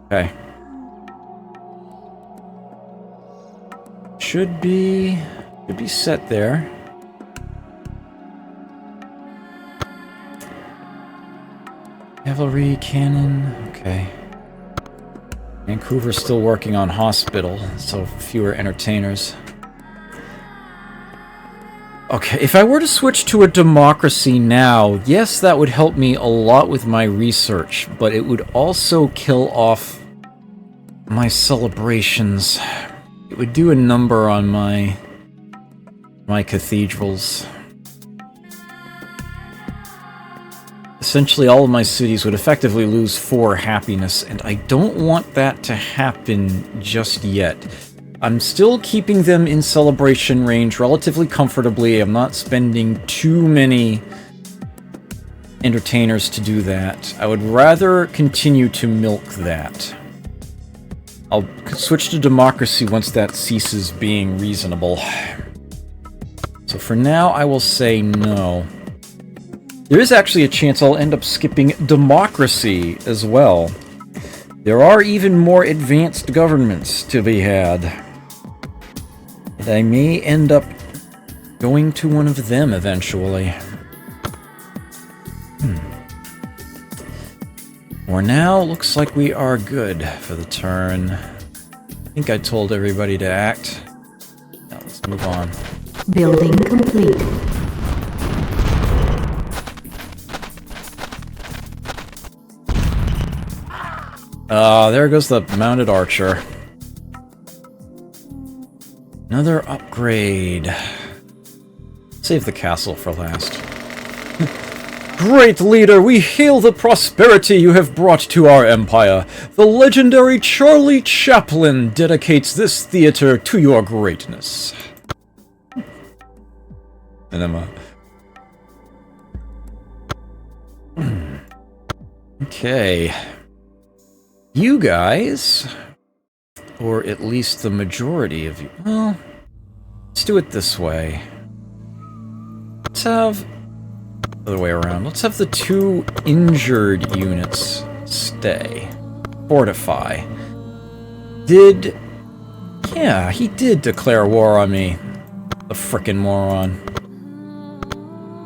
Okay. Should be set there. Cavalry, cannon, okay. Vancouver's still working on hospital, so fewer entertainers. Okay, if I were to switch to a democracy now, yes, that would help me a lot with my research, but it would also kill off my celebrations. It would do a number on my cathedrals. Essentially, all of my cities would effectively lose 4 happiness, and I don't want that to happen just yet. I'm still keeping them in celebration range relatively comfortably. I'm not spending too many entertainers to do that. I would rather continue to milk that. I'll switch to democracy once that ceases being reasonable. So for now, I will say no. There is actually a chance I'll end up skipping democracy as well. There are even more advanced governments to be had. And I may end up going to one of them eventually. For now, looks like we are good for the turn. I think I told everybody to act. Now let's move on. Building complete. There goes the mounted archer. Another upgrade. Save the castle for last. Great leader, we hail the prosperity you have brought to our empire. The legendary Charlie Chaplin dedicates this theater to your greatness. Enema. Okay. You guys, or at least the majority of you, well, let's do it this way. Let's have, other way around, let's have the 2 injured units stay. Fortify. Did Yeah, he did declare war on me. The frickin' moron.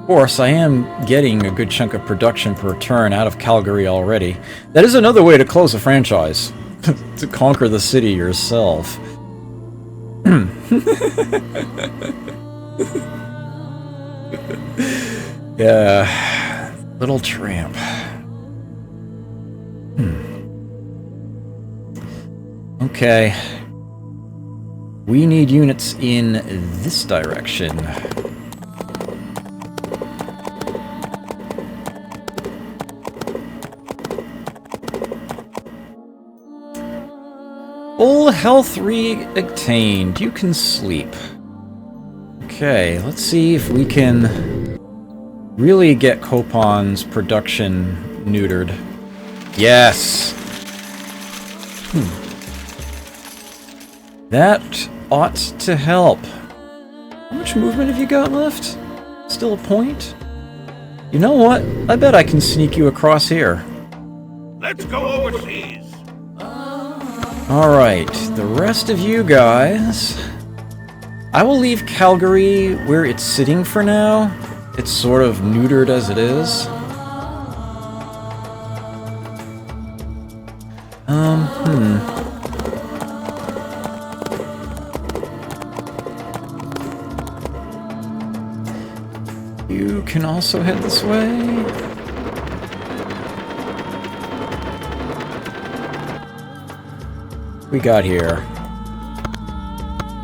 Of course, I am getting a good chunk of production per turn out of Calgary already. That is another way to close a franchise. To conquer the city yourself. Yeah. Little tramp. Okay. We need units in this direction. Full health re-obtained. You can sleep. Okay, let's see if we can really get Copon's production neutered. Yes! That ought to help. How much movement have you got left? Still a point? You know what? I bet I can sneak you across here. Let's go overseas. Alright, the rest of you guys... I will leave Calgary where it's sitting for now. It's sort of neutered as it is. You can also head this way. We got here.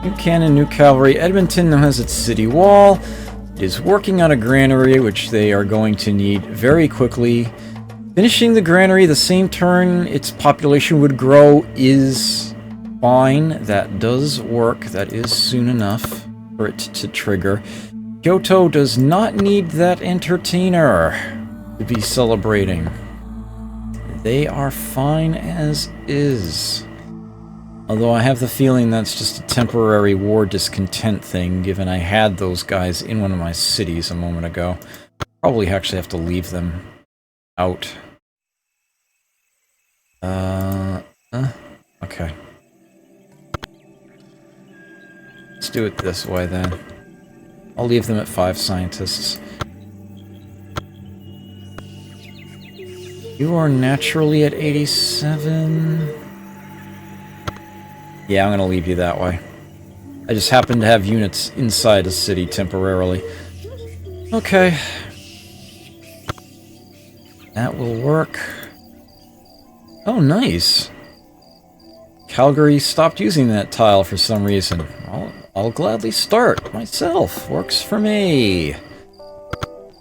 New cannon, new cavalry. Edmonton now has its city wall. It is working on a granary, which they are going to need very quickly. Finishing the granary the same turn its population would grow is fine. That does work. That is soon enough for it to trigger. Kyoto does not need that entertainer to be celebrating. They are fine as is. Although I have the feeling that's just a temporary war discontent thing, given I had those guys in one of my cities a moment ago. Probably actually have to leave them out. Okay. Let's do it this way then. I'll leave them at 5 scientists. You are naturally at 87. Yeah, I'm gonna leave you that way. I just happen to have units inside a city temporarily. Okay. That will work. Oh, nice. Calgary stopped using that tile for some reason. I'll gladly start myself. Works for me.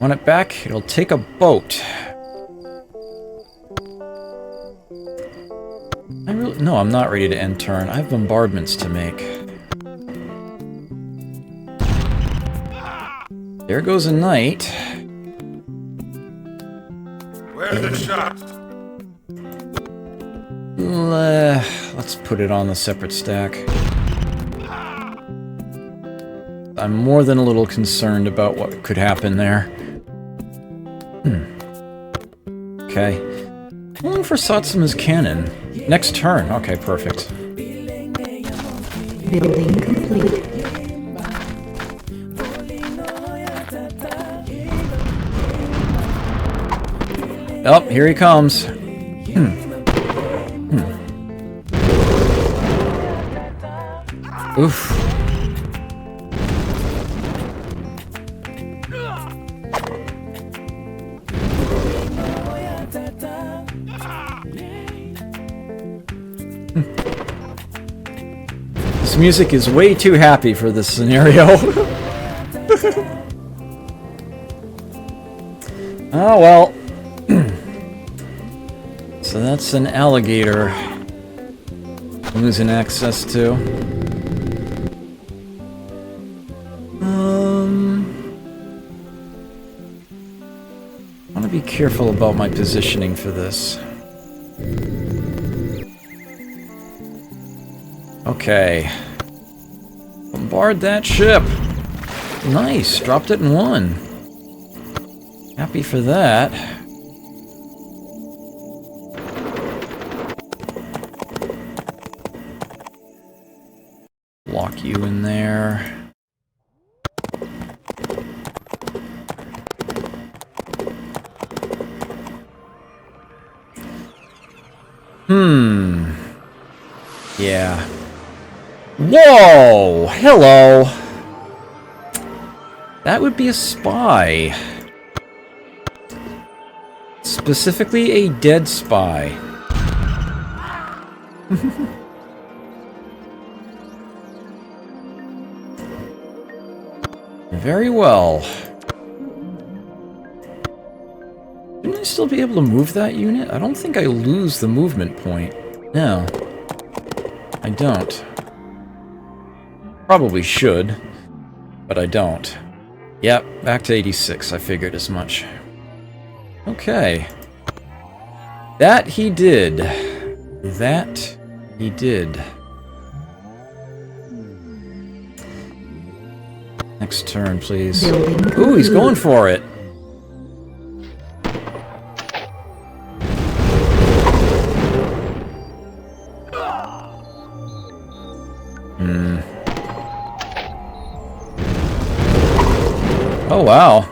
Want it back? It'll take a boat. No, I'm not ready to end turn. I have bombardments to make. There goes a knight. Where's the shot? Let's put it on the separate stack. I'm more than a little concerned about what could happen there. Okay. Pulling for Satsuma's cannon. Next turn. Okay, perfect. Building complete. Oh, here he comes. Oof. This music is way too happy for this scenario. Oh well. So that's an alligator I'm losing access to. I want to be careful about my positioning for this. Okay. Bombard that ship. Nice. Dropped it in 1. Happy for that. you in there. Yeah. Whoa! Hello! That would be a spy. Specifically a dead spy. Very well. Shouldn't I still be able to move that unit? I don't think I lose the movement point. No. I don't. Probably should, but I don't. Yep, back to 86. I figured as much. Okay. That he did. That he did. Next turn, please. Ooh, he's going for it. Oh, wow.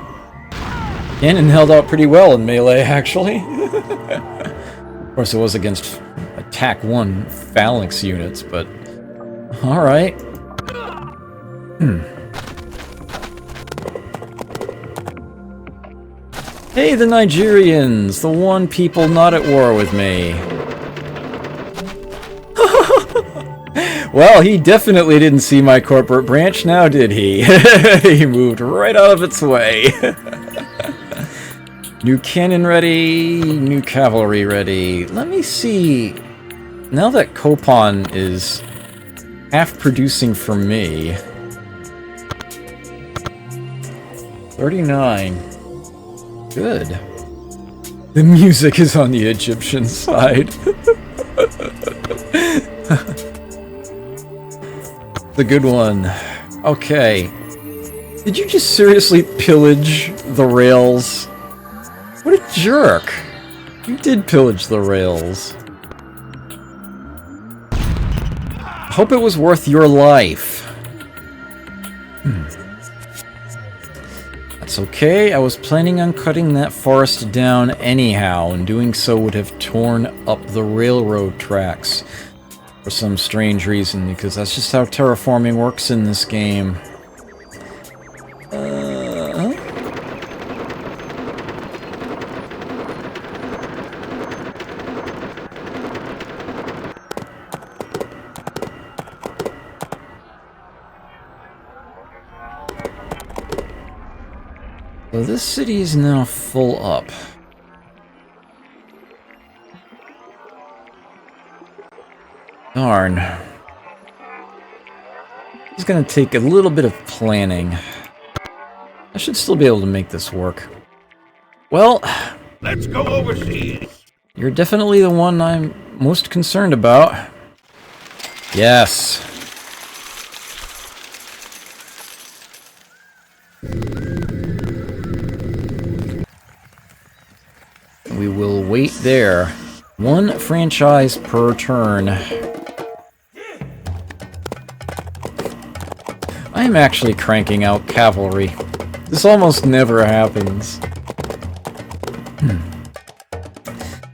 Cannon held out pretty well in melee, actually. Of course, it was against attack 1 phalanx units, but... Alright. Hey, the Nigerians! The one people not at war with me. Well, he definitely didn't see my corporate branch, now did he? He moved right out of its way. New cannon ready, new cavalry ready. Let me see. Now that Copon is half producing for me. 39. Good. The music is on the Egyptian side. The good one. Okay. Did you just seriously pillage the rails? What a jerk. You did pillage the rails. Hope it was worth your life. That's okay. I was planning on cutting that forest down anyhow, and doing so would have torn up the railroad tracks. For some strange reason, because that's just how terraforming works in this game. So this city is now full up. Darn. It's gonna take a little bit of planning. I should still be able to make this work. Well, Let's go overseas. you're definitely the one I'm most concerned about. Yes. We will wait there. One franchise per turn. I am actually cranking out cavalry. This almost never happens.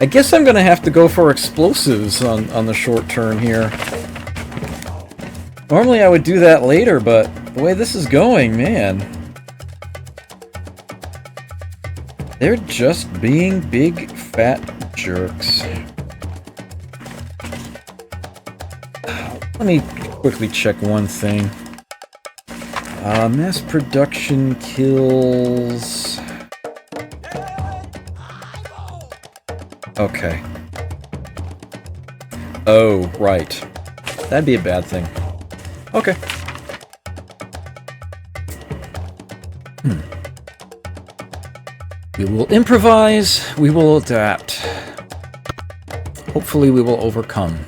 I guess I'm gonna have to go for explosives on the short turn here. Normally I would do that later, but the way this is going, man. They're just being big, fat jerks. Let me quickly check one thing. Mass production kills... Okay. Oh, right. That'd be a bad thing. Okay. We will improvise, we will adapt. Hopefully we will overcome.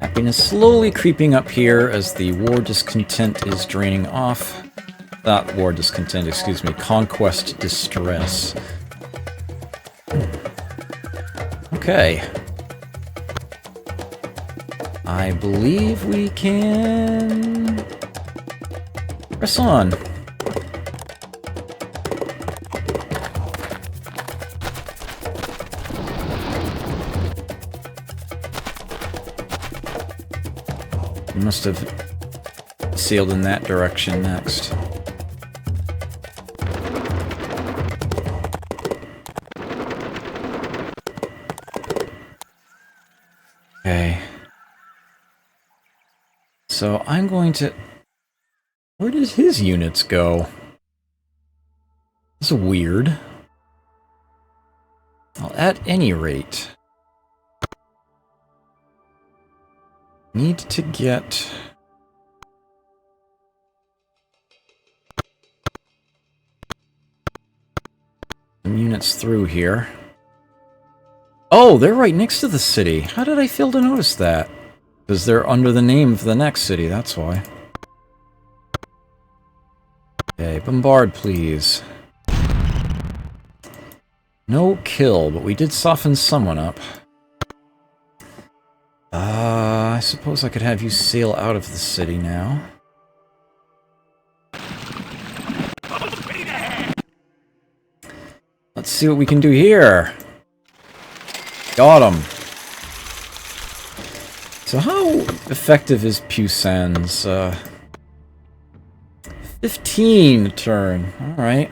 Happiness slowly creeping up here as the war discontent is draining off. Not war discontent, excuse me, conquest distress. Okay. I believe we can press on. We must have sailed in that direction next. Okay. So I'm going to... Where did his units go? This is weird. Well, at any rate... Need to get... some units through here. Oh, they're right next to the city. How did I fail to notice that? Because they're under the name of the next city, that's why. Okay, bombard, please. No kill, but we did soften someone up. I suppose I could have you sail out of the city now. Let's see what we can do here. Got him. So how effective is Puissance? 15 turn. Alright.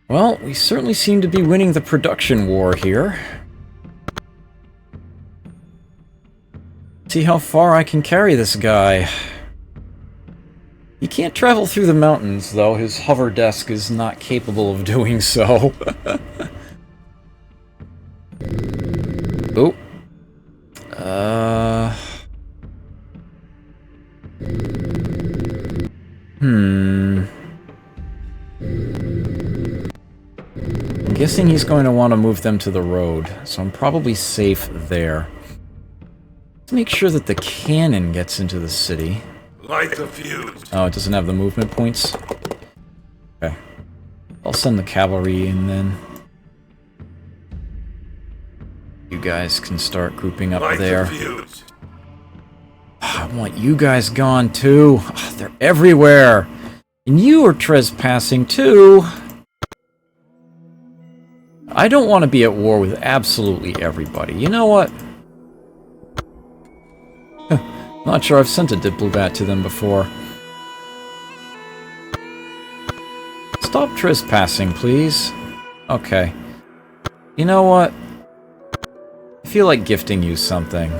Well, we certainly seem to be winning the production war here. See how far I can carry this guy. He can't travel through the mountains, though. His hover desk is not capable of doing so. Oh. I'm guessing he's going to want to move them to the road, so I'm probably safe there. Let's make sure that the cannon gets into the city. Light the fuse. Oh, it doesn't have the movement points? Okay. I'll send the cavalry in then. You guys can start grouping up Light there. the fuse. I want you guys gone too. They're everywhere. And you are trespassing too. I don't want to be at war with absolutely everybody. You know what? Not sure I've sent a diplomat to them before. Stop trespassing, please. Okay. You know what? I feel like gifting you something.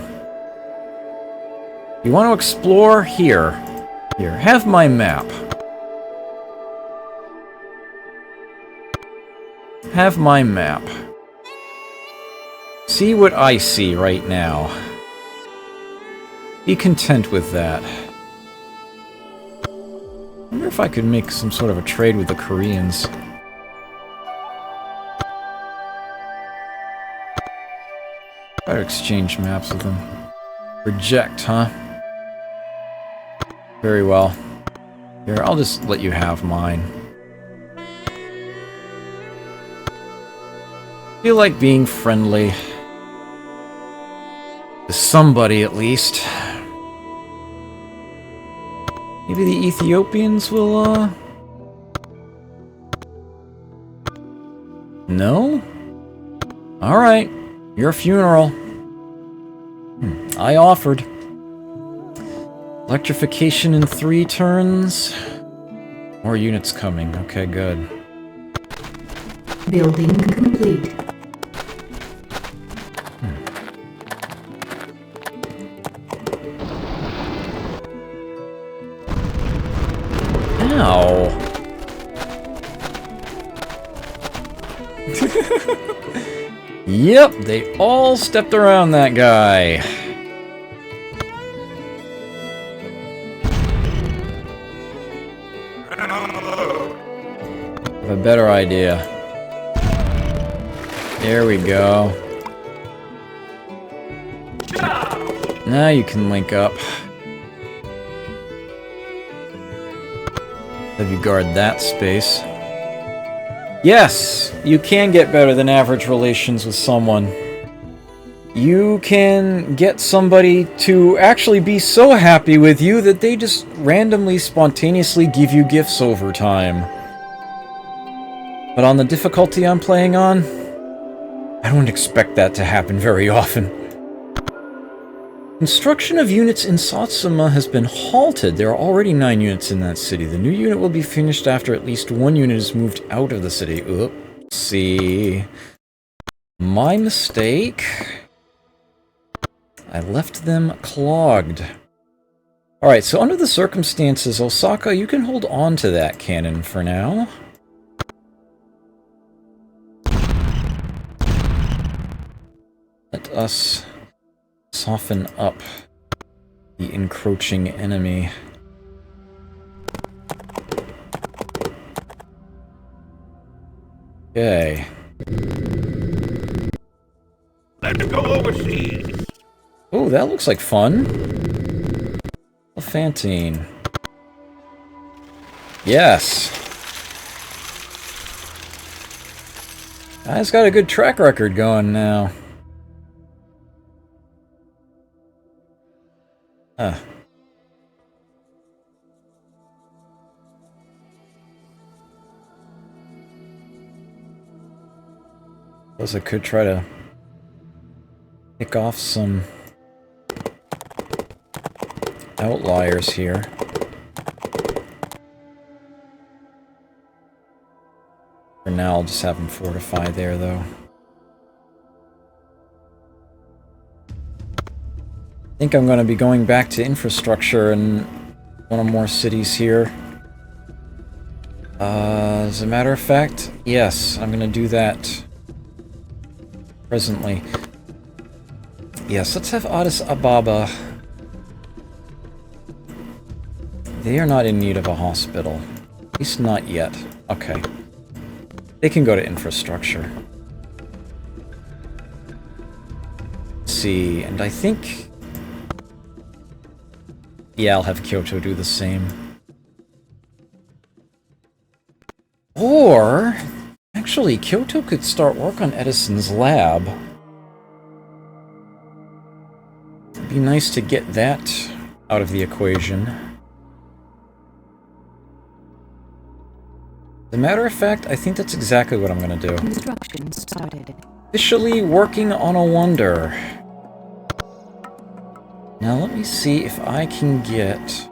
You want to explore? Here. Here, have my map. Have my map. See what I see right now. Be content with that. I wonder if I could make some sort of a trade with the Koreans. Try to exchange maps with them. Reject, huh? Very well. Here, I'll just let you have mine. Feel like being friendly. To somebody, at least. Maybe the Ethiopians will, No? Alright. Your funeral. I offered. Electrification in 3 turns. More units coming. Okay, good. Building complete. Ow. Yep, they all stepped around that guy. And on the load. I have a better idea. There we go. Now you can link up. Have you guard that space. Yes, you can get better than average relations with someone. you can get somebody to actually be so happy with you that they just randomly, spontaneously give you gifts over time. But on the difficulty I'm playing on, I don't expect that to happen very often. Construction of units in Satsuma has been halted. There are already 9 units in that city. The new unit will be finished after at least 1 unit is moved out of the city. Oopsie. My mistake. I left them clogged. Alright, so under the circumstances, Osaka, you can hold on to that cannon for now. Let us soften up the encroaching enemy. Okay. Let's go overseas. Oh, that looks like fun. Elephantine. Yes. Guy's got a good track record going now. Huh. Suppose I could try to pick off some outliers here. For now, I'll just have them fortify there, though. I think I'm going to be going back to infrastructure in one or more cities here. As a matter of fact, yes, I'm going to do that presently. Yes, let's have Addis Ababa. They are not in need of a hospital. At least not yet. Okay. They can go to infrastructure. Let's see, and I think... yeah, I'll have Kyoto do the same. Or... actually, Kyoto could start work on Edison's lab. It'd be nice to get that out of the equation. As a matter of fact, I think that's exactly what I'm going to do. Construction started. Officially working on a wonder. Now let me see if I can get...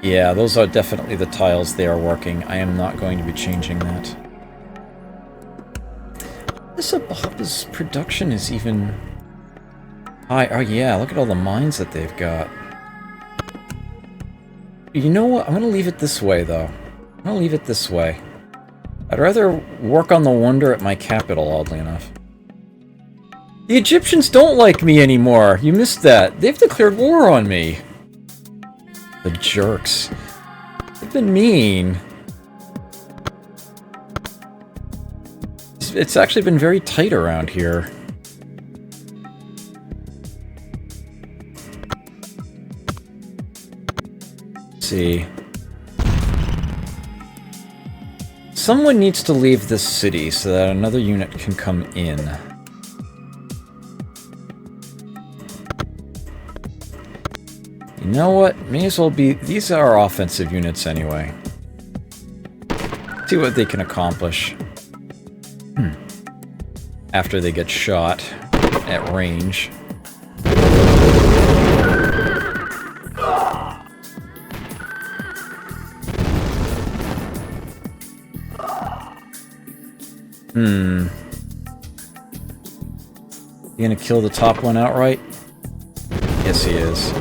yeah, those are definitely the tiles they are working. I am not going to be changing that. This Ababa's production is even high. Oh yeah, look at all the mines that they've got. You know what? I'm going to leave it this way, though. I'm going to leave it this way. I'd rather work on the wonder at my capital, oddly enough. The Egyptians don't like me anymore. You missed that. They've declared war on me. The jerks. They've been mean. It's actually been very tight around here. See. Someone needs to leave this city so that another unit can come in. You know what? May as well be... these are offensive units anyway. See what they can accomplish. After they get shot at range. You gonna kill the top one outright? Yes, he is.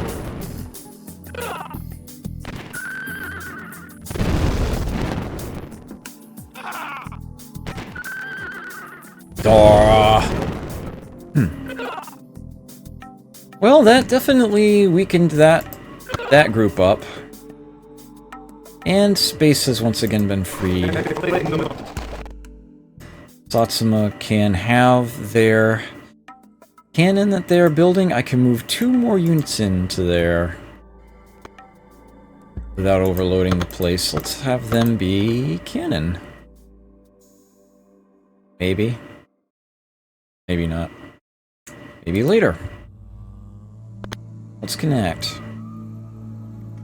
Dora! Well, that definitely weakened that group up. And space has once again been freed. Satsuma can have their cannon that they're building. I can move 2 more units into there without overloading the place. Let's have them be cannon. Maybe. Maybe not. Maybe later. Let's connect.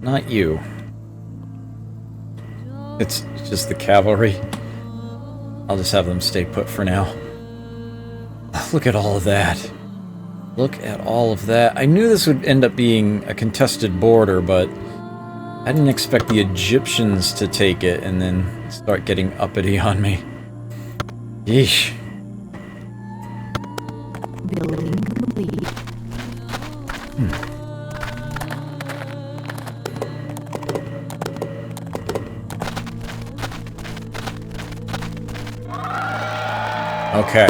Not you. It's just the cavalry. I'll just have them stay put for now. Look at all of that. Look at all of that. I knew this would end up being a contested border, but I didn't expect the Egyptians to take it and then start getting uppity on me. Yeesh. Building complete. Okay.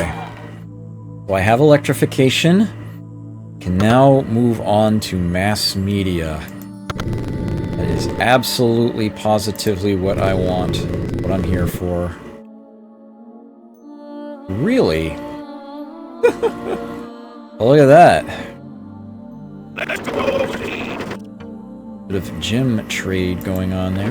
So I have electrification. Can now move on to mass media. That is absolutely positively what I want. What I'm here for. Really? Oh, look at that. Let's go overseas. Bit of gem trade going on there.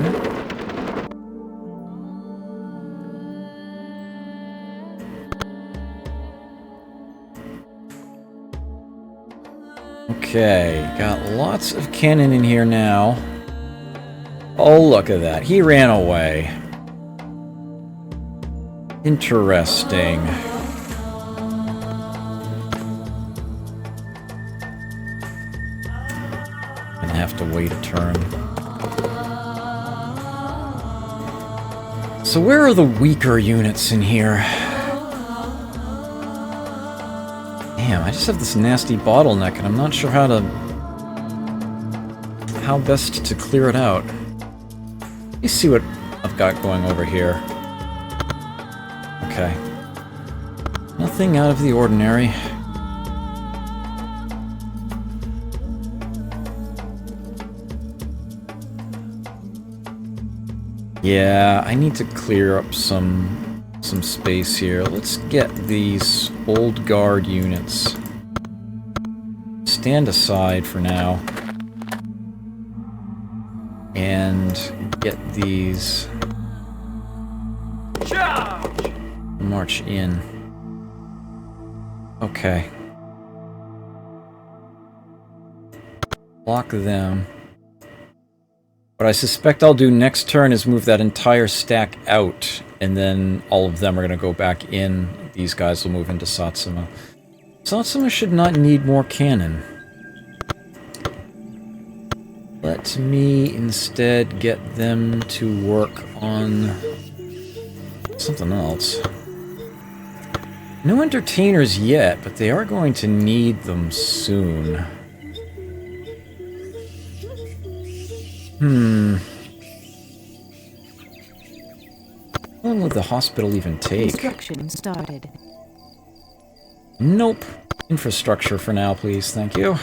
Okay, got lots of cannon in here now. Oh, look at that. He ran away. Interesting. Gonna have to wait a turn. So where are the weaker units in here? Damn, I just have this nasty bottleneck and I'm not sure how best to clear it out. Let me see what I've got going over here. Okay. Nothing out of the ordinary. Yeah, I need to clear up some space here. Let's get these old guard units. Stand aside for now. And get these... Charge! March in. Okay. Block them. What I suspect I'll do next turn is move that entire stack out, and then all of them are going to go back in. These guys will move into Satsuma. Satsuma should not need more cannon. Let me instead get them to work on something else. No entertainers yet, but they are going to need them soon. How long would the hospital even take? Construction started. Nope. Infrastructure for now, please. Thank you.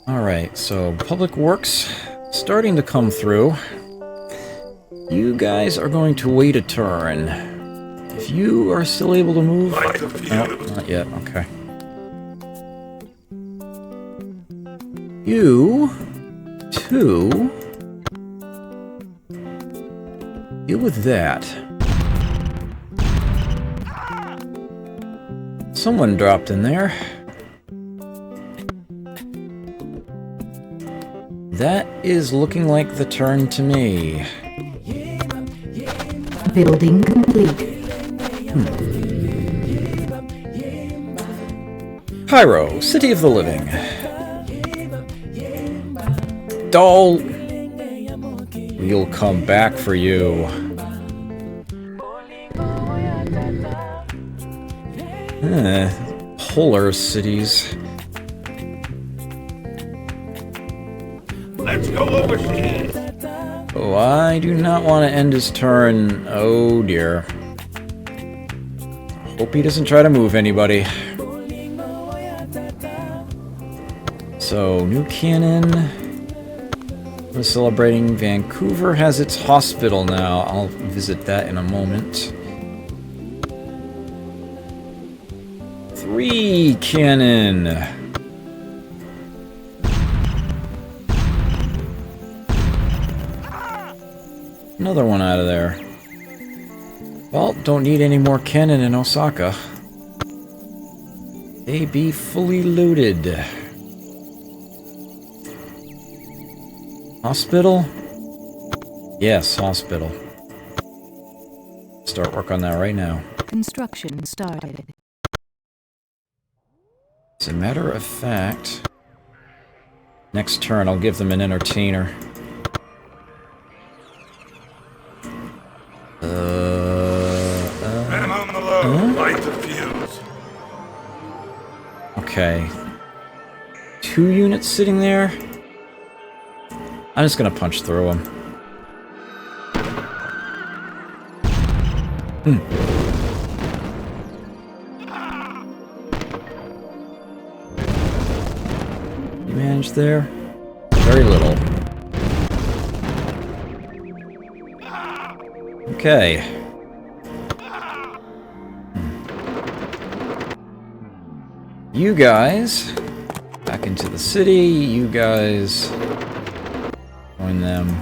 Alright, so Public Works starting to come through. You guys are going to wait a turn. If you are still able to move... Like a few. No, not yet. Okay. You... two... deal with that. Someone dropped in there. That is looking like the turn to me. Building complete. Cairo, City of the Living. Doll. We'll come back for you. Polar cities. Let's go overseas. Oh, I do not want to end his turn. Oh dear. Hope he doesn't try to move anybody. So, new cannon. We're celebrating. Vancouver has its hospital now. I'll visit that in a moment. 3 cannon. Another one out of there. Well, don't need any more cannon in Osaka. They be fully loaded. Hospital? Yes, hospital. Start work on that right now. Construction started. As a matter of fact, next turn I'll give them an entertainer. Minimum below. Light the fuse. Okay. 2 units sitting there? I'm just gonna punch through them. You managed there? Very little. Okay. You guys back into the city. You guys join them.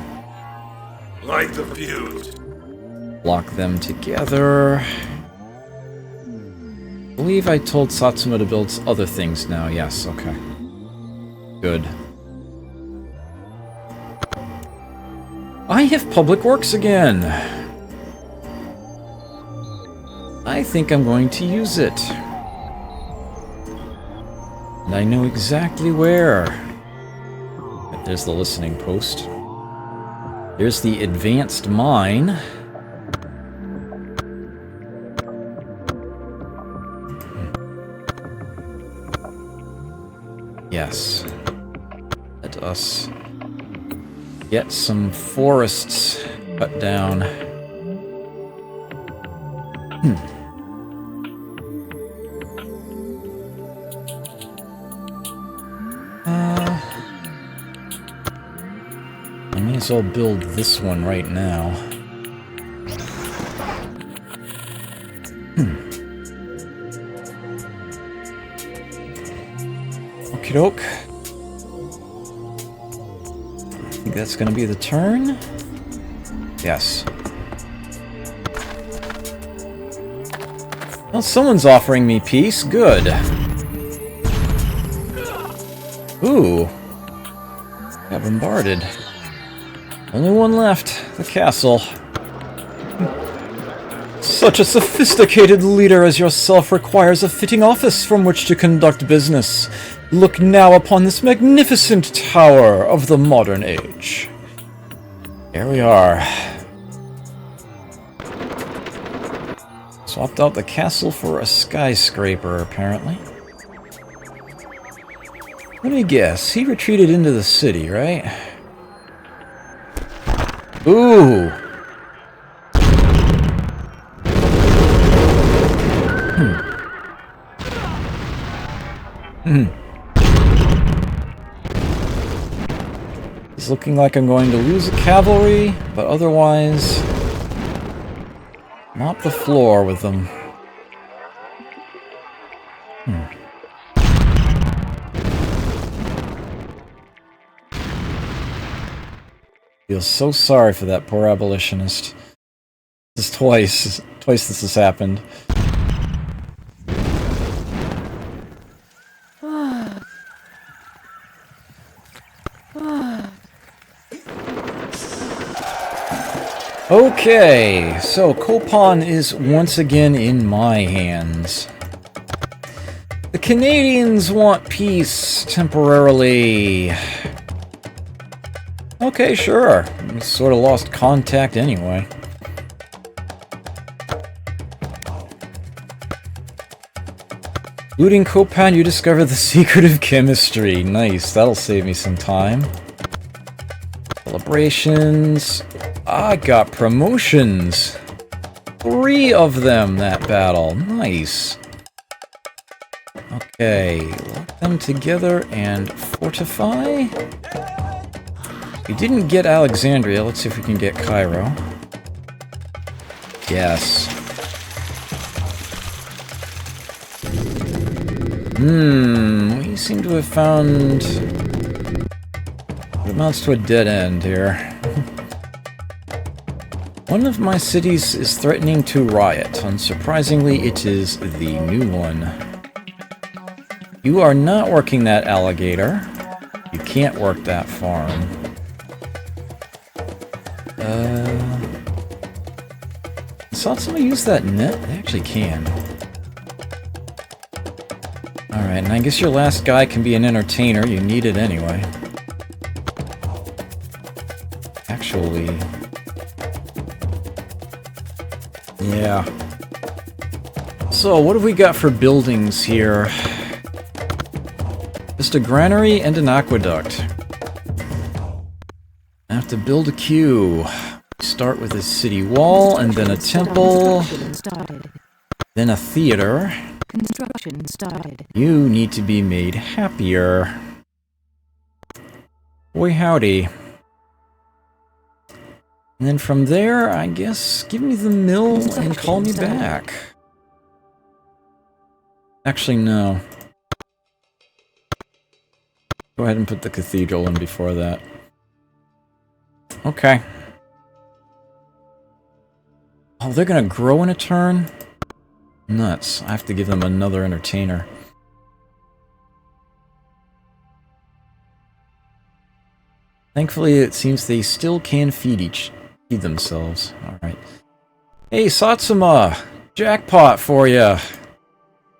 Light the fuse. Lock them together. I believe I told Satsuma to build other things now. Yes, okay. Good. I have public works again. I think I'm going to use it. And I know exactly where. There's the listening post. There's the advanced mine. Yes. Let us get some forests cut down. I may as well build this one right now. Okie doke. I think that's gonna be the turn. Yes. Well, someone's offering me peace. Good. Ooh. Got bombarded. Only one left. The castle. Such a sophisticated leader as yourself requires a fitting office from which to conduct business. Look now upon this magnificent tower of the modern age. Here we are. Swapped out the castle for a skyscraper, apparently. Let me guess. He retreated into the city, right? Ooh! It's looking like I'm going to lose a cavalry, but otherwise mop the floor with them. Feel so sorry for that poor abolitionist. This is twice this has happened. Okay, so Kopan is once again in my hands. The Canadians want peace temporarily. Okay, sure. We sort of lost contact anyway. Looting Kopan, you discover the secret of chemistry. Nice, that'll save me some time. Celebrations. I got promotions. 3 of them that battle. Nice. Okay, lock them together and fortify. We didn't get Alexandria. Let's see if we can get Cairo. Yes. We seem to have found what amounts to a dead end here. One of my cities is threatening to riot. Unsurprisingly, it is the new one. You are not working that alligator. You can't work that farm. Saw somebody use that net? They actually can. Alright, and I guess your last guy can be an entertainer. You need it anyway. Actually... yeah. So, what have we got for buildings here? Just a granary and an aqueduct. I have to build a queue. Start with a city wall, and then a temple, then a theater. Construction started. You need to be made happier. Boy howdy. And then from there, I guess, give me the mill and call me back. Actually, no. Go ahead and put the cathedral in before that. Okay. Oh, they're gonna grow in a turn? Nuts. I have to give them another entertainer. Thankfully, it seems they still can feed themselves. Alright. Hey, Satsuma! Jackpot for ya!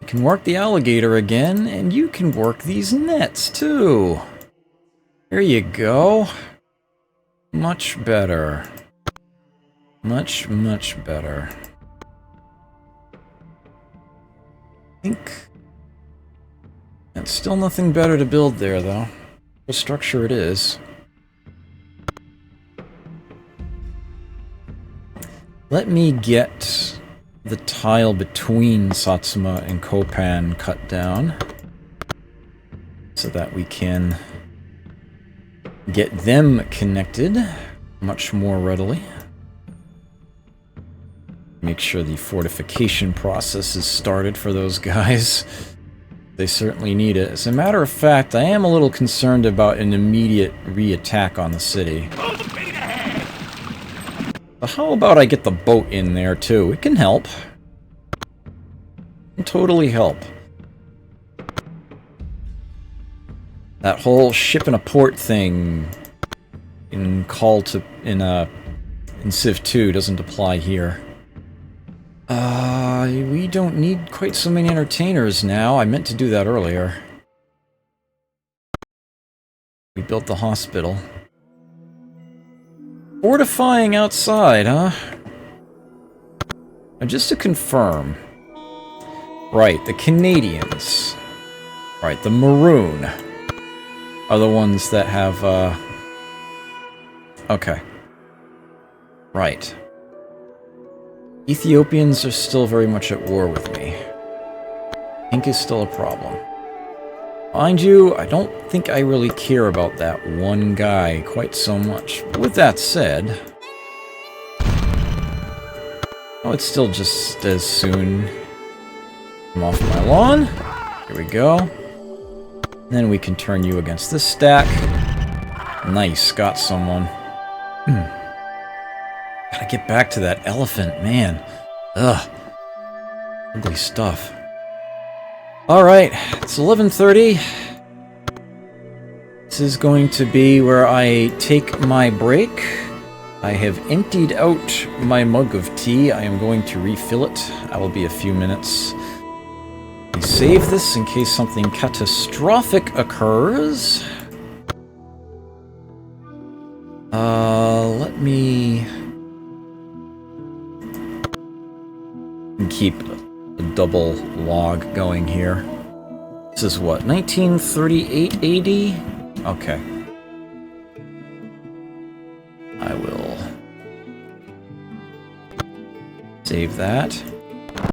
You can work the alligator again, and you can work these nets, too! Here you go. Much better. Much, much better. I think... that's still nothing better to build there, though. What structure it is. Let me get the tile between Satsuma and Kopan cut down, so that we can get them connected much more readily. Make sure the fortification process is started for those guys. They certainly need it. As a matter of fact, I am a little concerned about an immediate re-attack on the city. But how about I get the boat in there too? It can help. It can totally help. That whole ship in a port thing in Civ 2 doesn't apply here. We don't need quite so many entertainers now. I meant to do that earlier. We built the hospital. Fortifying outside, huh? Now, just to confirm. Right, the Canadians. Right, the Maroon are the ones that have, okay. Right. Ethiopians are still very much at war with me. Ink is still a problem. Mind you, I don't think I really care about that one guy quite so much. But with that said... oh, it's still just as soon. I'm off my lawn. Here we go. And then we can turn you against this stack. Nice, got someone. Gotta get back to that elephant, man. Ugh. Ugly stuff. Alright, it's 11:30. This is going to be where I take my break. I have emptied out my mug of tea. I am going to refill it. That will be a few minutes. We save this in case something catastrophic occurs. Let me... keep a double log going here. This is what, 1938 AD? Okay. I will save that.